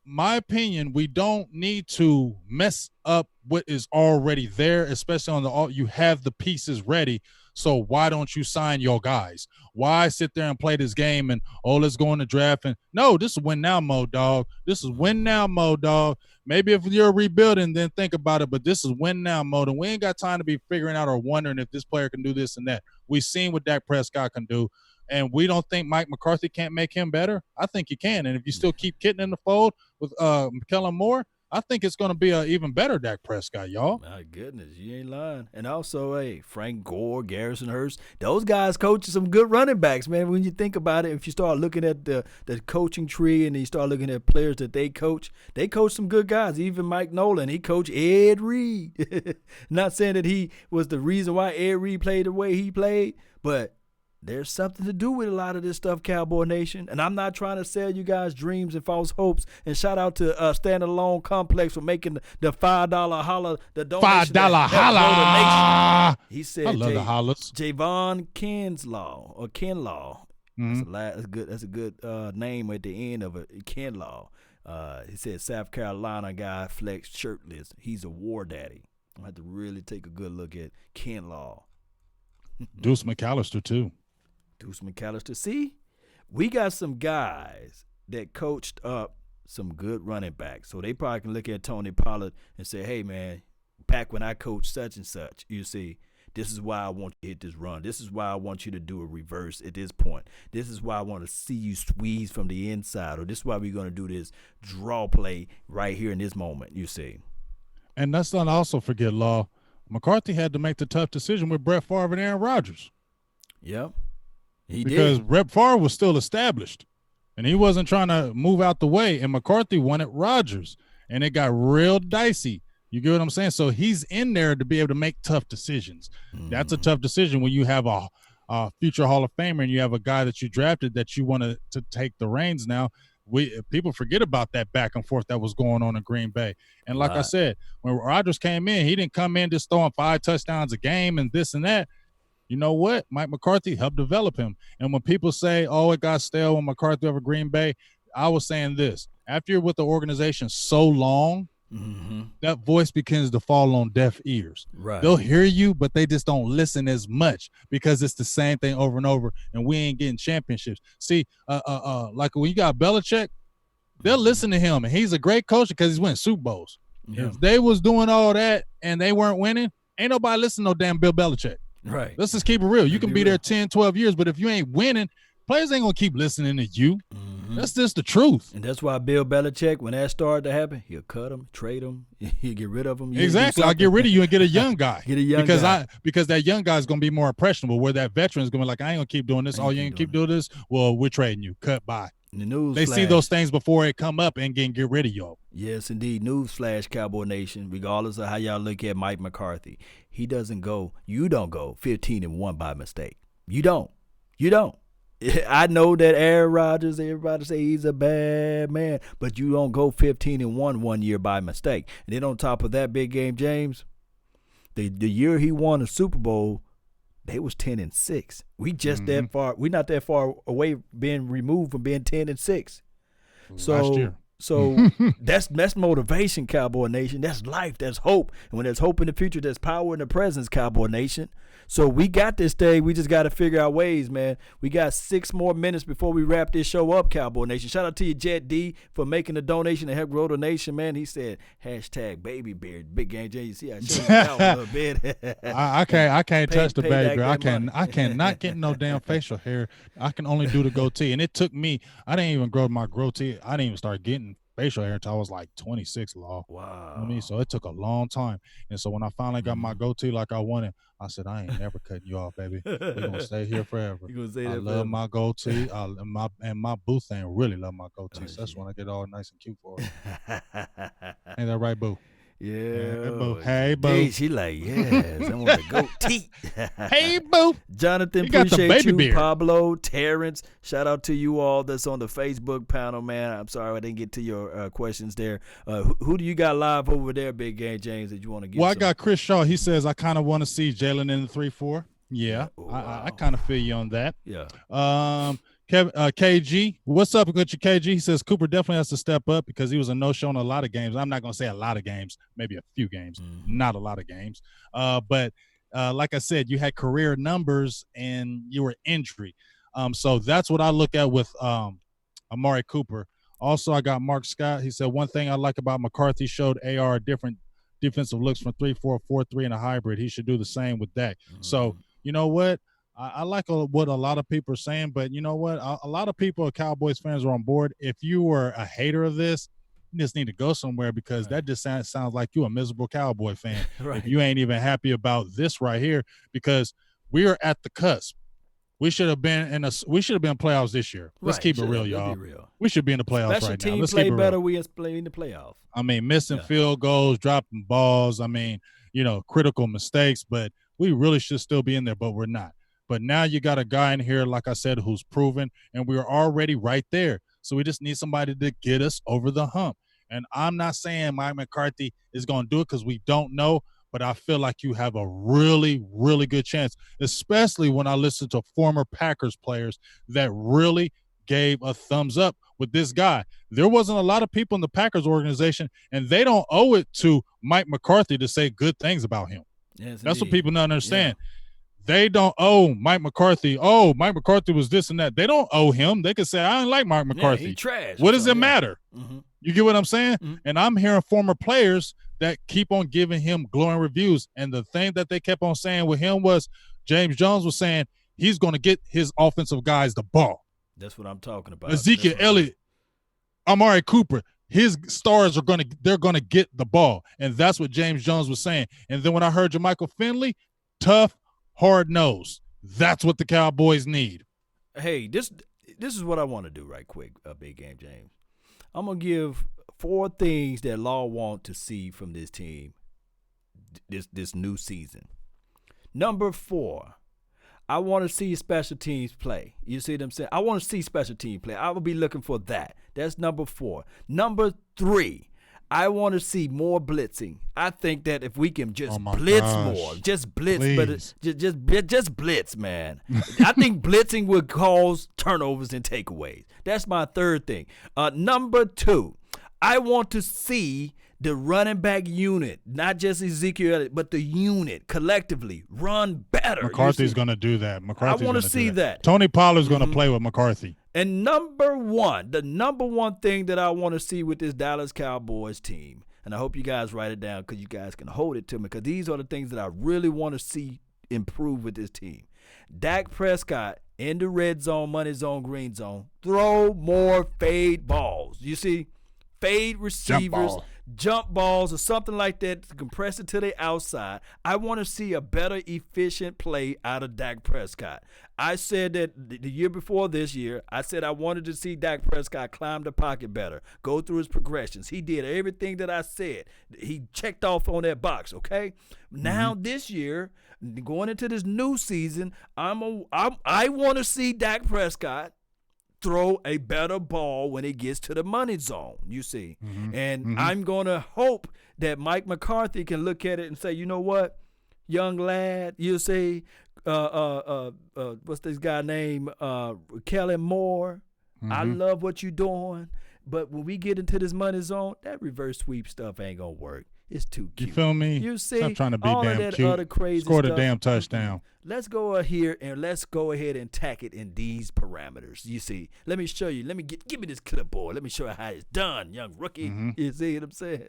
my opinion, we don't need to mess up what is already there, especially on you have the pieces ready. So why don't you sign your guys? Why sit there and play this game and, let's go in the draft? And no, this is win now mode, dog. This is win now mode, dog. Maybe if you're rebuilding, then think about it, but this is win now mode, and we ain't got time to be figuring out or wondering if this player can do this and that. We've seen what Dak Prescott can do. And we don't think Mike McCarthy can't make him better. I think he can. And if you still keep Kitten in the fold with Kellen Moore, I think it's going to be an even better Dak Prescott, y'all. My goodness, you ain't lying. And also, Frank Gore, Garrison Hurst, those guys coach some good running backs, man. When you think about it, if you start looking at the coaching tree and you start looking at players that they coach some good guys. Even Mike Nolan, he coached Ed Reed. Not saying that he was the reason why Ed Reed played the way he played, but there's something to do with a lot of this stuff, Cowboy Nation. And I'm not trying to sell you guys dreams and false hopes. And shout out to Standing Alone Complex for making the $5 holler, the donation. $5 holler. He said, I love the hollers. Javon Kinlaw. That's a good name at the end of it, Kinlaw. He said South Carolina guy flexed shirtless. He's a war daddy. I have to really take a good look at Kinlaw. Deuce McAllister, too. Deuce McAllister. See, we got some guys that coached up some good running backs. So they probably can look at Tony Pollard and say, hey, man, back when I coached such and such, you see, this is why I want you to hit this run. This is why I want you to do a reverse at this point. This is why I want to see you squeeze from the inside. Or this is why we're going to do this draw play right here in this moment, you see. And let's not also forget, Law, McCarthy had to make the tough decision with Brett Favre and Aaron Rodgers. Yep. Because Brett Favre was still established, and he wasn't trying to move out the way, and McCarthy wanted Rodgers, and it got real dicey. You get what I'm saying? So he's in there to be able to make tough decisions. That's a tough decision when you have a future Hall of Famer and you have a guy that you drafted that you want to take the reins now. People forget about that back and forth that was going on in Green Bay. And like I said, when Rodgers came in, he didn't come in just throwing 5 touchdowns a game and this and that. You know what? Mike McCarthy helped develop him. And when people say, it got stale when McCarthy over Green Bay, I was saying this. After you're with the organization so long, that voice begins to fall on deaf ears. Right. They'll hear you, but they just don't listen as much because it's the same thing over and over, and we ain't getting championships. See, like when you got Belichick, they'll listen to him, and he's a great coach because he's winning Super Bowls. Yeah. If they was doing all that and they weren't winning, ain't nobody listening to no damn Bill Belichick. Right. Let's just keep it real. You can be there 10, 12 years, but if you ain't winning, players ain't going to keep listening to you. That's just the truth. And that's why Bill Belichick, when that started to happen, he'll cut them, trade them, he'll get rid of them. Exactly. I'll get rid of you and get a young guy. Get a young guy. Because that young guy's going to be more impressionable, where that veteran's going to be like, I ain't going to keep doing this. You ain't going to keep doing this? Well, we're trading you. Cut, bye. They see those things before it come up and get rid of y'all. Yes, indeed. Newsflash, Cowboy Nation, regardless of how y'all look at Mike McCarthy, you don't go 15-1 by mistake. You don't. I know that Aaron Rodgers, everybody say he's a bad man, but you don't go 15-1 one year by mistake. And then on top of that, Big Game James, the year he won the Super Bowl, they was 10-6. We just that far. We're not that far away being removed from being 10-6. Last year. So that's motivation, Cowboy Nation. That's life. That's hope. And when there's hope in the future, there's power in the presence, Cowboy Nation. So we got this thing. We just got to figure out ways, man. We got 6 more minutes before we wrap this show up, Cowboy Nation. Shout out to you, Jet D, for making the donation to help grow the nation, man. He said, #babybeard, Big Game J. You see, I showed you out a little bit. I can't touch the baby beard. I cannot get no damn facial hair. I can only do the goatee. And it took me, I didn't even grow my goatee. I didn't even start getting facial hair until I was like 26, Law. Wow. You know what I mean? So it took a long time. And so when I finally got my goatee like I wanted, I said, I ain't never cutting you off, baby. We're going to stay here forever. I love my goatee. And my boo thing really love my goatee. So that's when I get all nice and cute for her. Ain't that right, boo? Yeah. Boo. Hey, boo. Hey, she like, yes, I want to go teeth. Hey, boo. Jonathan, appreciate you. Beard. Pablo, Terrence, shout out to you all that's on the Facebook panel, man. I'm sorry I didn't get to your questions there. Who do you got live over there, Big Game James, that you want to get? Well, I got Chris Shaw. He says, I kind of want to see Jalen in the 3-4. Yeah, wow. I kind of feel you on that. Yeah. KG, what's up with your KG? He says Cooper definitely has to step up because he was a no-show in a lot of games. I'm not going to say a lot of games, maybe a few games, not a lot of games. But like I said, you had career numbers and you were injury. So that's what I look at with Amari Cooper. Also, I got Mark Scott. He said, one thing I like about McCarthy showed AR different defensive looks from 3-4, 4-3 in a hybrid. He should do the same with Dak. So, you know what? I like what a lot of people are saying, but you know what? A lot of people, Cowboys fans, are on board. If you were a hater of this, you just need to go somewhere because that just sounds like you a miserable Cowboy fan. If you ain't even happy about this right here, because we are at the cusp. We should have been playoffs this year. Let's keep it real, y'all. We should be in the playoffs right now. Let's keep it real. Better, we play in the playoffs. I mean, missing field goals, dropping balls. I mean, critical mistakes, but we really should still be in there, but we're not. But now you got a guy in here, like I said, who's proven, and we're already right there. So we just need somebody to get us over the hump. And I'm not saying Mike McCarthy is going to do it because we don't know, but I feel like you have a really, really good chance, especially when I listen to former Packers players that really gave a thumbs up with this guy. There wasn't a lot of people in the Packers organization, and they don't owe it to Mike McCarthy to say good things about him. Yes, that's what people don't understand. Yeah. They don't owe Mike McCarthy, Mike McCarthy was this and that. They don't owe him. They could say, I don't like Mike McCarthy. He trash. What does it matter? Mm-hmm. You get what I'm saying? Mm-hmm. And I'm hearing former players that keep on giving him glowing reviews. And the thing that they kept on saying with him was James Jones was saying he's going to get his offensive guys the ball. That's what I'm talking about. Ezekiel Elliott, Amari Cooper, his stars they're going to get the ball. And that's what James Jones was saying. And then when I heard Jermichael Finley, tough, hard nose. That's what the Cowboys need. Hey, this is what I want to do right quick, Big Game James. I'm going to give 4 things that Law want to see from this team this new season. Number 4, I want to see special teams play. You see what I'm saying? I want to see special team play. I will be looking for that. That's number 4. Number 3, I want to see more blitzing. I think that if we can just blitz more, just blitz, but just blitz, man. I think blitzing would cause turnovers and takeaways. That's my 3rd thing. Number 2, I want to see the running back unit, not just Ezekiel, but the unit collectively run better. McCarthy's going to do that. I want to see that. Tony Pollard's going to play with McCarthy. And the number one thing that I want to see with this Dallas Cowboys team, and I hope you guys write it down because you guys can hold it to me, because these are the things that I really want to see improve with this team. Dak Prescott in the red zone, money zone, green zone, throw more fade balls. You see, fade receivers, jump balls or something like that to compress it to the outside. I want to see a better, efficient play out of Dak Prescott. I said that the year before this year, I said I wanted to see Dak Prescott climb the pocket better, go through his progressions. He did everything that I said. He checked off on that box, okay? Now this year, going into this new season, I want to see Dak Prescott throw a better ball when it gets to the money zone, you see. I'm going to hope that Mike McCarthy can look at it and say, you know what, young lad, you say, what's this guy named Kellen Moore? I love what you're doing. But when we get into this money zone, that reverse sweep stuff ain't gonna work. It's too cute. You feel me? You see, stop trying to be all damn of that cute. other crazy Scored stuff. a damn touchdown. Let's go here and let's go ahead and tack it in these parameters. You see, let me show you. Give me this clipboard. Let me show you how it's done, young rookie. You see what I'm saying?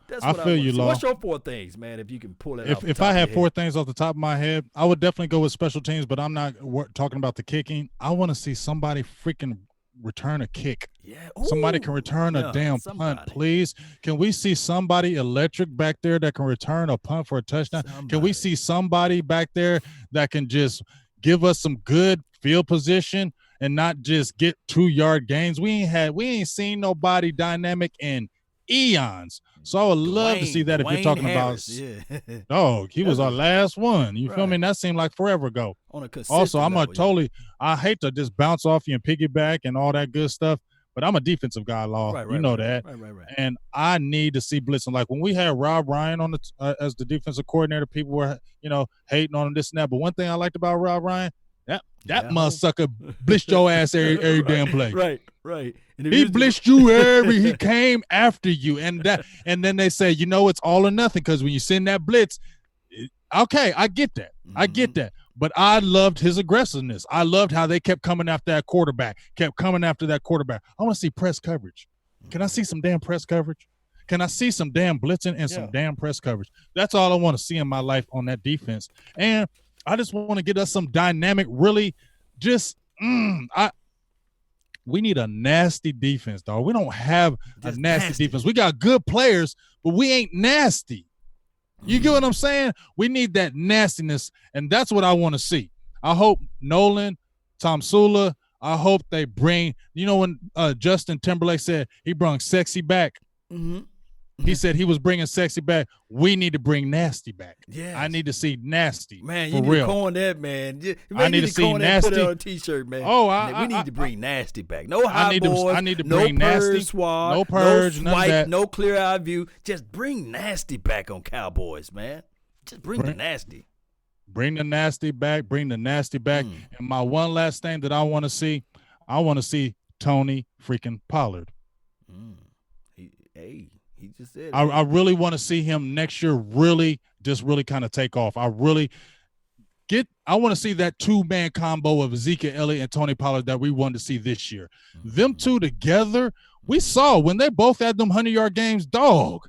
That's what I feel you, Law. What's your 4 things, man? If you can pull it. If I had 4 things off the top of my head, I would definitely go with special teams. But I'm not talking about the kicking. I want to see somebody freaking return a kick. Yeah. Somebody can return a damn punt, please. Can we see somebody electric back there that can return a punt for a touchdown? Can we see somebody back there that can just give us some good field position and not just get 2-yard gains? We ain't seen nobody dynamic in eons. So I would love to see that if you're talking Harris, about dog. He was our last one. You feel me? And that seemed like forever ago. On a consistent also, I'm level, I hate to just bounce off you and piggyback and all that good stuff, but I'm a defensive guy, Law. You know that. Right. And I need to see blitzing. Like when we had Rob Ryan on the as the defensive coordinator, people were, hating on him, this and that. But one thing I liked about Rob Ryan, that motherfucker blitzed your ass every damn play. Right. He blitzed you he came after you. And then they say, it's all or nothing, because when you send that blitz, okay, I get that. I get that. But I loved his aggressiveness. I loved how they kept coming after that quarterback, I want to see press coverage. Can I see some damn press coverage? Can I see some damn blitzing and some damn press coverage? That's all I want to see in my life on that defense. And I just want to get us some dynamic, really just we need a nasty defense, dog. We don't have a nasty defense. We got good players, but we ain't nasty. You get what I'm saying? We need that nastiness, and that's what I want to see. I hope Nolan, Tom Sula, I hope they bring, when Justin Timberlake said he brought sexy back, he said he was bringing sexy back. We need to bring nasty back. Yeah, I need to see nasty. Man, you need to coin that, man. I need to see nasty. Put it on a T-shirt, man. Oh, we need to bring nasty back. No high boys. I need to bring nasty. Swab, no purge. No none of that. No clear eye view. Just bring nasty back on Cowboys, man. Just bring the nasty. Bring the nasty back. Bring the nasty back. And my one last thing that I want to see Tony freaking Pollard. He just said I really want to see him next year really kind of take off. I want to see that 2-man combo of Ezekiel Elliott and Tony Pollard that we wanted to see this year. Them two together, we saw when they both had them 100-yard games, dog,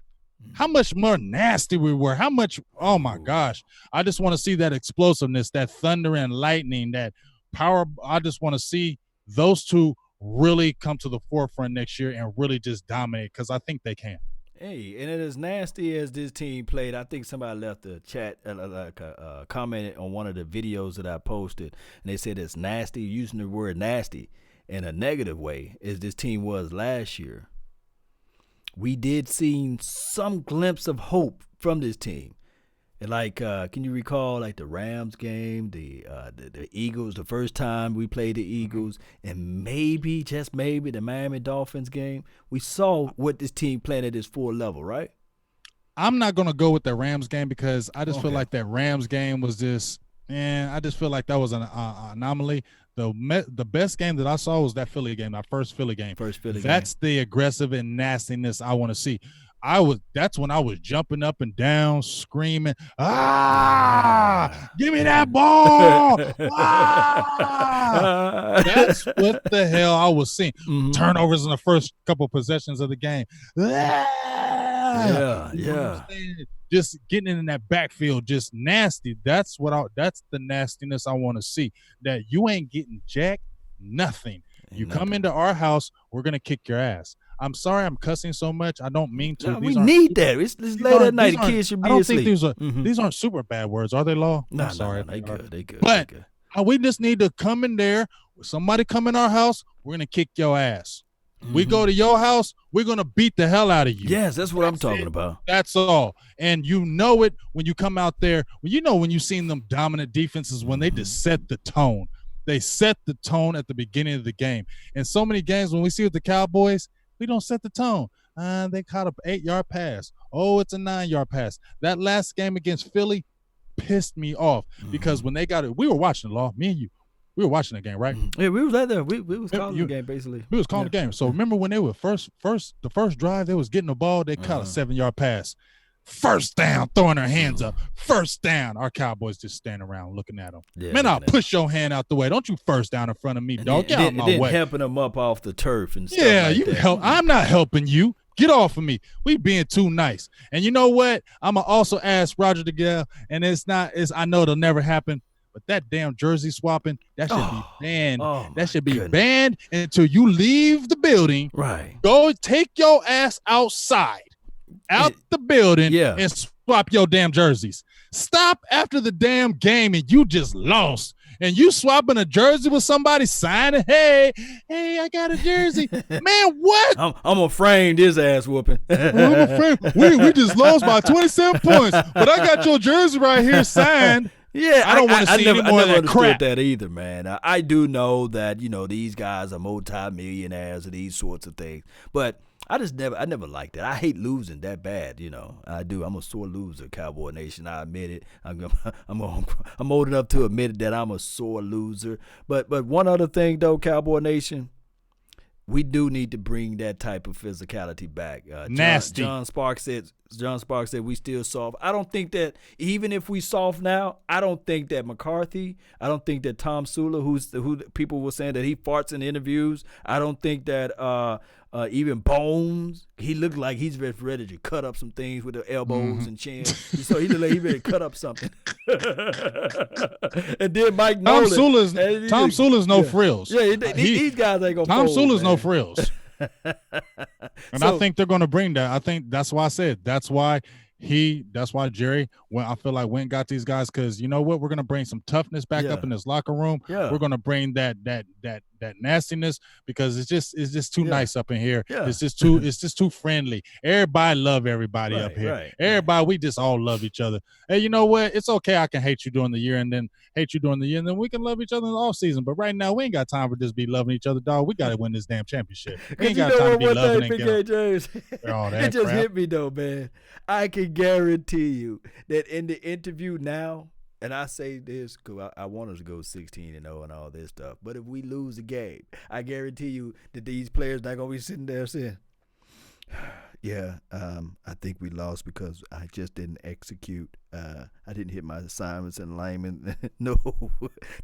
how much more nasty we were. How much, oh my gosh. I just want to see that explosiveness, that thunder and lightning, that power. I just want to see those two really come to the forefront next year and really just dominate, because I think they can. Hey, and it is nasty as this team played. I think somebody left a chat, commented on one of the videos that I posted, and they said it's nasty, using the word nasty in a negative way, as this team was last year. We did see some glimpse of hope from this team. And can you recall the Rams game, the Eagles, the first time we played the Eagles, and maybe, just maybe, the Miami Dolphins game? We saw what this team played at this full level, right? I'm not going to go with the Rams game, because I just feel like that Rams game was just, I just feel like that was an anomaly. The best game that I saw was that Philly game, that first Philly game. That's the aggressive and nastiness I want to see. That's when I was jumping up and down, screaming, give me that ball. That's what the hell I was seeing. Turnovers in the first couple possessions of the game. Just getting in that backfield, just nasty. That's the nastiness I want to see. That you ain't getting jack nothing. You come into our house, we're going to kick your ass. I'm sorry I'm cussing so much. I don't mean to. No, we need that. It's late at night. The kids should be asleep. I don't think these aren't super bad words. Are they, Law? No, I'm sorry. They good. But we just need to come in there. Somebody come in our house, we're going to kick your ass. We go to your house, we're going to beat the hell out of you. Yes, that's what I'm talking about. That's all. And you know it when you come out there. When you've seen them dominant defenses, when they just set the tone. They set the tone at the beginning of the game. And so many games when we see with the Cowboys, we don't set the tone. They caught an 8-yard pass. Oh, it's a 9-yard pass. That last game against Philly pissed me off, because when they got it, we were watching, Law, me and you. We were watching the game, right? Yeah, we was out there. We was calling the game basically. We was calling the game. So remember when they were the first drive, they was getting the ball, they caught a 7-yard pass. First down, throwing their hands up. First down. Our Cowboys just standing around looking at them. Yeah, man, I'll push your hand out the way. Don't you first down in front of me, dog. Get out my way. Helping them up off the turf and stuff like you help. I'm not helping you. Get off of me. We being too nice. And you know what? I'm going to also ask Roger DeGale, and I know it'll never happen, but that damn jersey swapping, that should be banned. That should be banned until you leave the building. Right. Go take your ass outside. Out the building and swap your damn jerseys. Stop after the damn game and you just lost. And you swapping a jersey with somebody signing, hey, I got a jersey. Man, what? I'm going to frame this ass whooping. We just lost by 27 points, but I got your jersey right here signed. Yeah, I don't want to see any more of that crap. That either, man. I do know that, these guys are multi-millionaires and these sorts of things. But I never liked that. I hate losing that bad, I do. I'm a sore loser, Cowboy Nation. I admit it. I'm old enough to admit it that I'm a sore loser. But one other thing, though, Cowboy Nation, we do need to bring that type of physicality back. Nasty. John Sparks said we still soft. I don't think that even if we soft now, I don't think that McCarthy, I don't think that Tom Sula, who people were saying that he farts in interviews, I don't think that even Bones, he looked like he's ready to cut up some things with the elbows and chins. So he looked like he's ready to cut up something. And then Mike Nolan. Tom Sula's no frills. Yeah, these guys ain't going to Tom Sula's no frills. And I think they're going to bring that. I think that's why I said that's why Jerry, when I feel like went and got these guys, because you know what, we're going to bring some toughness back up in this locker room. Yeah. We're going to bring that nastiness, because it's just too nice up in here. Yeah. It's just too friendly. Everybody love everybody up here. Right. Everybody, we just all love each other. Hey, you know what? It's okay. I can hate you during the year and then hate you during the year, and then we can love each other in the off season. But right now, we ain't got time for just be loving each other, dog. We got to win this damn championship. We ain't got time to be loving and BGJ James, all that it just crap. hit me though, man. I can guarantee you that in the interview now, and I say this because I want us to go 16-0 and all this stuff, but if we lose the game, I guarantee you that these players not going to be sitting there saying, I think we lost because I just didn't execute. I didn't hit my assignments in alignment. No.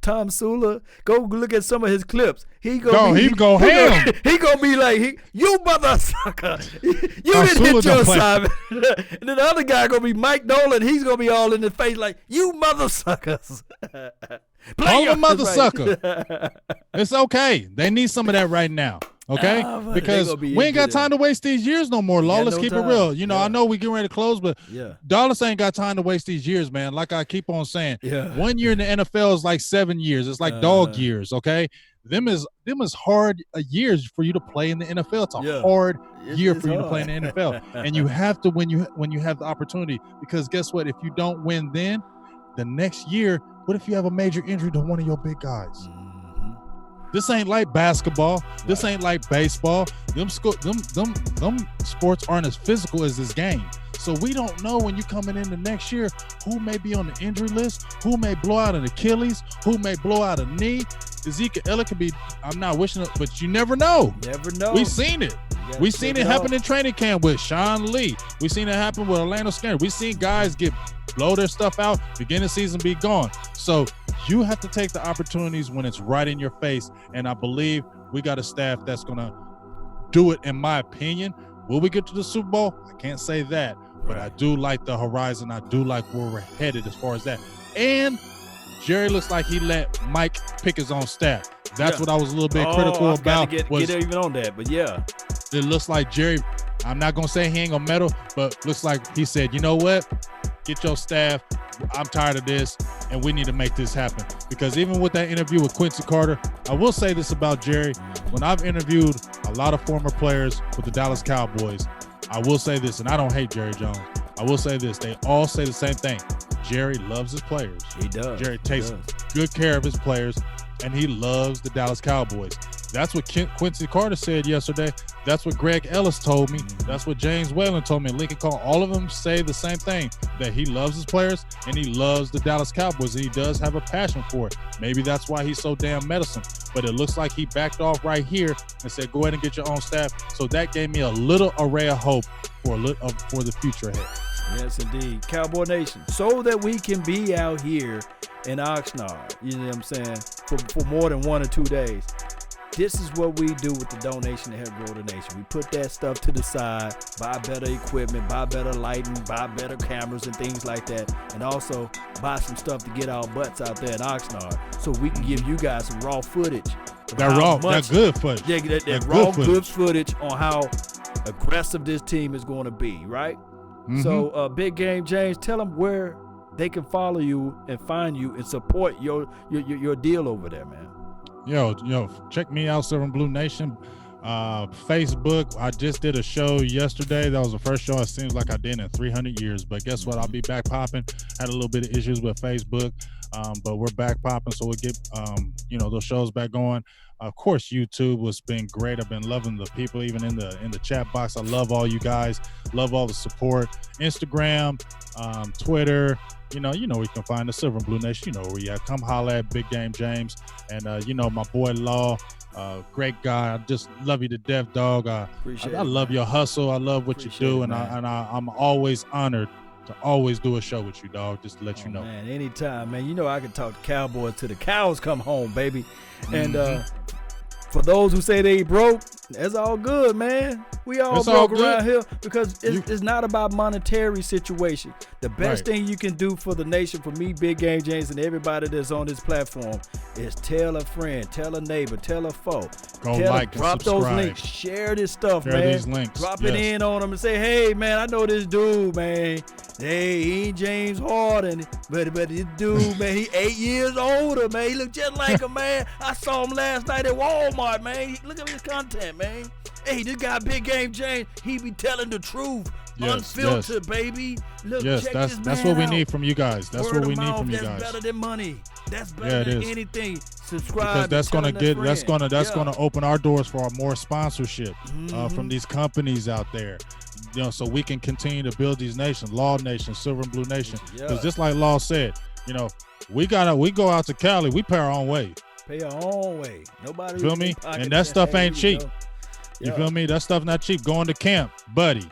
Tom Sula, go look at some of his clips. He go ham. He gonna be like, you mother sucker. You didn't hit your assignment. And then the other guy gonna be Mike Nolan. He's gonna be all in the face like, you mother suckers. Call him mother sucker. It's okay. They need some of that right now. Okay, because we ain't got time to waste these years no more, Law. Let's keep it real. I know we getting ready to close, but Dallas ain't got time to waste these years, man. Like I keep on saying, 1 year in the NFL is like 7 years. It's like dog years. Okay, them is hard years for you to play in the NFL. It's a hard year for you to play in the NFL, and you have to when you have the opportunity. Because guess what? If you don't win, then the next year, what if you have a major injury to one of your big guys? This ain't like basketball. This ain't like baseball. Them sports aren't as physical as this game. So we don't know when you're coming in the next year who may be on the injury list, who may blow out an Achilles, who may blow out a knee. Ezekiel Elliott could be, I'm not wishing it, but you never know. Never know. We've seen it. We've seen it happen in training camp with Sean Lee. We've seen it happen with Orlando Skinner. We've seen guys blow their stuff out, beginning of season, be gone. So you have to take the opportunities when it's right in your face, and I believe we got a staff that's going to do it, in my opinion. Will we get to the Super Bowl? I can't say that, but I do like the horizon. I do like where we're headed as far as that. And Jerry looks like he let Mike pick his own staff. That's what I was a little bit critical about. Get even on that, but it looks like Jerry, I'm not going to say he ain't going to meddle, but looks like he said, you know what? Get your staff. I'm tired of this, and we need to make this happen. Because even with that interview with Quincy Carter, I will say this about Jerry. When I've interviewed a lot of former players with the Dallas Cowboys, I will say this, and I don't hate Jerry Jones. I will say this. They all say the same thing. Jerry loves his players. He does. Jerry takes good care of his players, and he loves the Dallas Cowboys. That's what Quincy Carter said yesterday. That's what Greg Ellis told me. That's what James Whalen told me. Lincoln Cole. All of them say the same thing, that he loves his players and he loves the Dallas Cowboys, and he does have a passion for it. Maybe that's why he's so damn meddlesome. But it looks like he backed off right here and said, go ahead and get your own staff. So that gave me a little array of hope for the future ahead. Yes, indeed. Cowboy Nation. So that we can be out here in Oxnard, you know what I'm saying, for more than 1 or 2 days. This is what we do with the donation to help grow the nation. We put that stuff to the side, buy better equipment, buy better lighting, buy better cameras and things like that, and also buy some stuff to get our butts out there in Oxnard so we can give you guys some raw footage. That good footage. Yeah, that raw good footage on how aggressive this team is going to be, right? Mm-hmm. So, Big Game James, tell them where they can follow you and find you and support your deal over there, man. Yo, check me out, Silver and Blue Nation. Facebook, I just did a show yesterday. That was the first show it seems like I did in 300 years. But guess what? I'll be back popping. Had a little bit of issues with Facebook, but we're back popping. So we'll get, those shows back going. Of course, YouTube has been great. I've been loving the people, even in the chat box. I love all you guys. Love all the support. Instagram, Twitter. You know where you can find the Silver and Blue Nation. You know where you at. Come holler at Big Game James. And, my boy Law, great guy. I just love you to death, dog. I love your hustle. I love what you do. And I'm always honored to always do a show with you, dog, just to let you know. Man, anytime, man. You know I can talk to Cowboys till the cows come home, baby. And for those who say they broke, that's all good, man. We all broke around here because it's not about monetary situation. The best thing you can do for the nation, for me, Big Game James, and everybody that's on this platform is tell a friend, tell a neighbor, tell a foe. Drop those links. Share this stuff, man. These links. Drop it in on them and say, hey, man, I know this dude, man. Hey, he ain't James Harden, but this dude, man, he 8 years older, man. He look just like him, man. I saw him last night at Walmart, man. Look at his content, man. Hey, this guy, Big Game James, he be telling the truth. Unfiltered, baby. Look, check this man that's what we out. Need from you guys. That's what we need from you guys. That's better than money. That's better than anything. Subscribe. Because that's gonna open our doors for more sponsorship from these companies out there. So we can continue to build these nations, Law Nation, Silver and Blue Nation. Because just like Law said, we go out to Cali, we pay our own way. Pay our own way. Nobody. Feel me? And that stuff ain't cheap. You feel me? That stuff not cheap. Going to camp, buddy.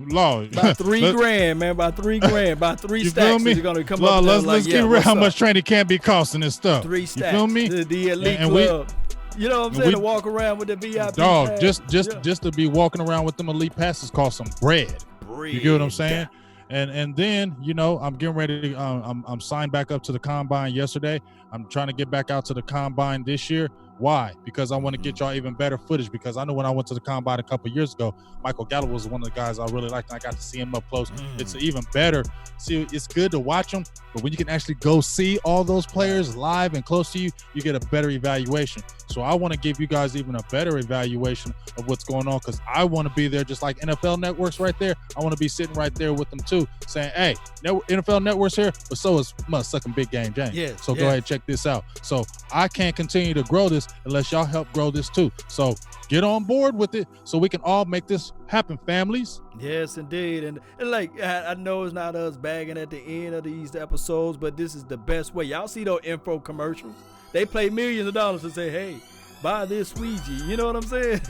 Law. About $3,000, man. About $3,000. About 3 stacks. You're gonna come up. Let's get real. How much training camp be costing this stuff? 3 stacks. You feel me? The elite club. You know what I'm saying? To walk around with the VIP. Dog, just to be walking around with them elite passes cost some bread. You get what I'm saying? And then, I'm getting ready to, I'm signed back up to the combine yesterday. I'm trying to get back out to the combine this year. Why? Because I want to get y'all even better footage, because I know when I went to the combine a couple of years ago, Michael Gallup was one of the guys I really liked, and I got to see him up close. It's even better. See, it's good to watch them, but when you can actually go see all those players live and close to you, you get a better evaluation. So I want to give you guys even a better evaluation of what's going on, because I want to be there just like NFL Network's right there. I want to be sitting right there with them too, saying, hey, NFL Network's here, but so is motherfucking Big Game James. Go ahead and check this out. So I can't continue to grow this unless y'all help grow this too. So get on board with it so we can all make this happen, families. Yes, indeed. And like, I know it's not us bagging at the end of these episodes, but this is the best way. Y'all see those info commercials? They pay millions of dollars to say, hey, buy this squeegee. You know what I'm saying?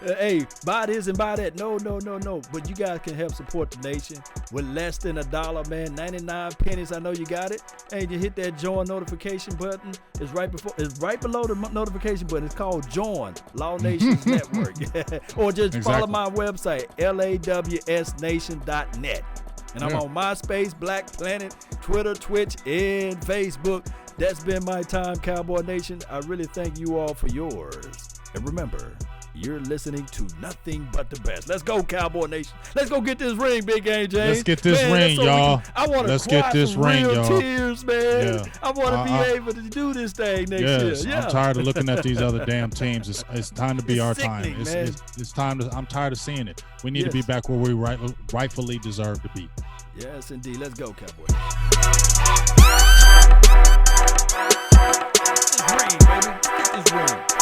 Hey, buy this and buy that. No. But you guys can help support the nation with less than $1, man. 99 pennies. I know you got it. And you hit that join notification button. It's right below the notification button. It's called Join Law Nation's Network. Or just follow my website, lawsnation.net. And I'm on MySpace, Black Planet, Twitter, Twitch, and Facebook. That's been my time, Cowboy Nation. I really thank you all for yours. And remember, you're listening to nothing but the best. Let's go, Cowboy Nation. Let's go get this ring, Big Game James. Let's get this ring, y'all. I want to get this ring, y'all. Tears, man. Yeah. I want to be able to do this thing next year. Yeah. I'm tired of looking at these other damn teams. It's time to be our time. It's time to. I'm tired of seeing it. We need to be back where we rightfully deserve to be. Yes, indeed. Let's go, Cowboy. Ring, baby. is ring.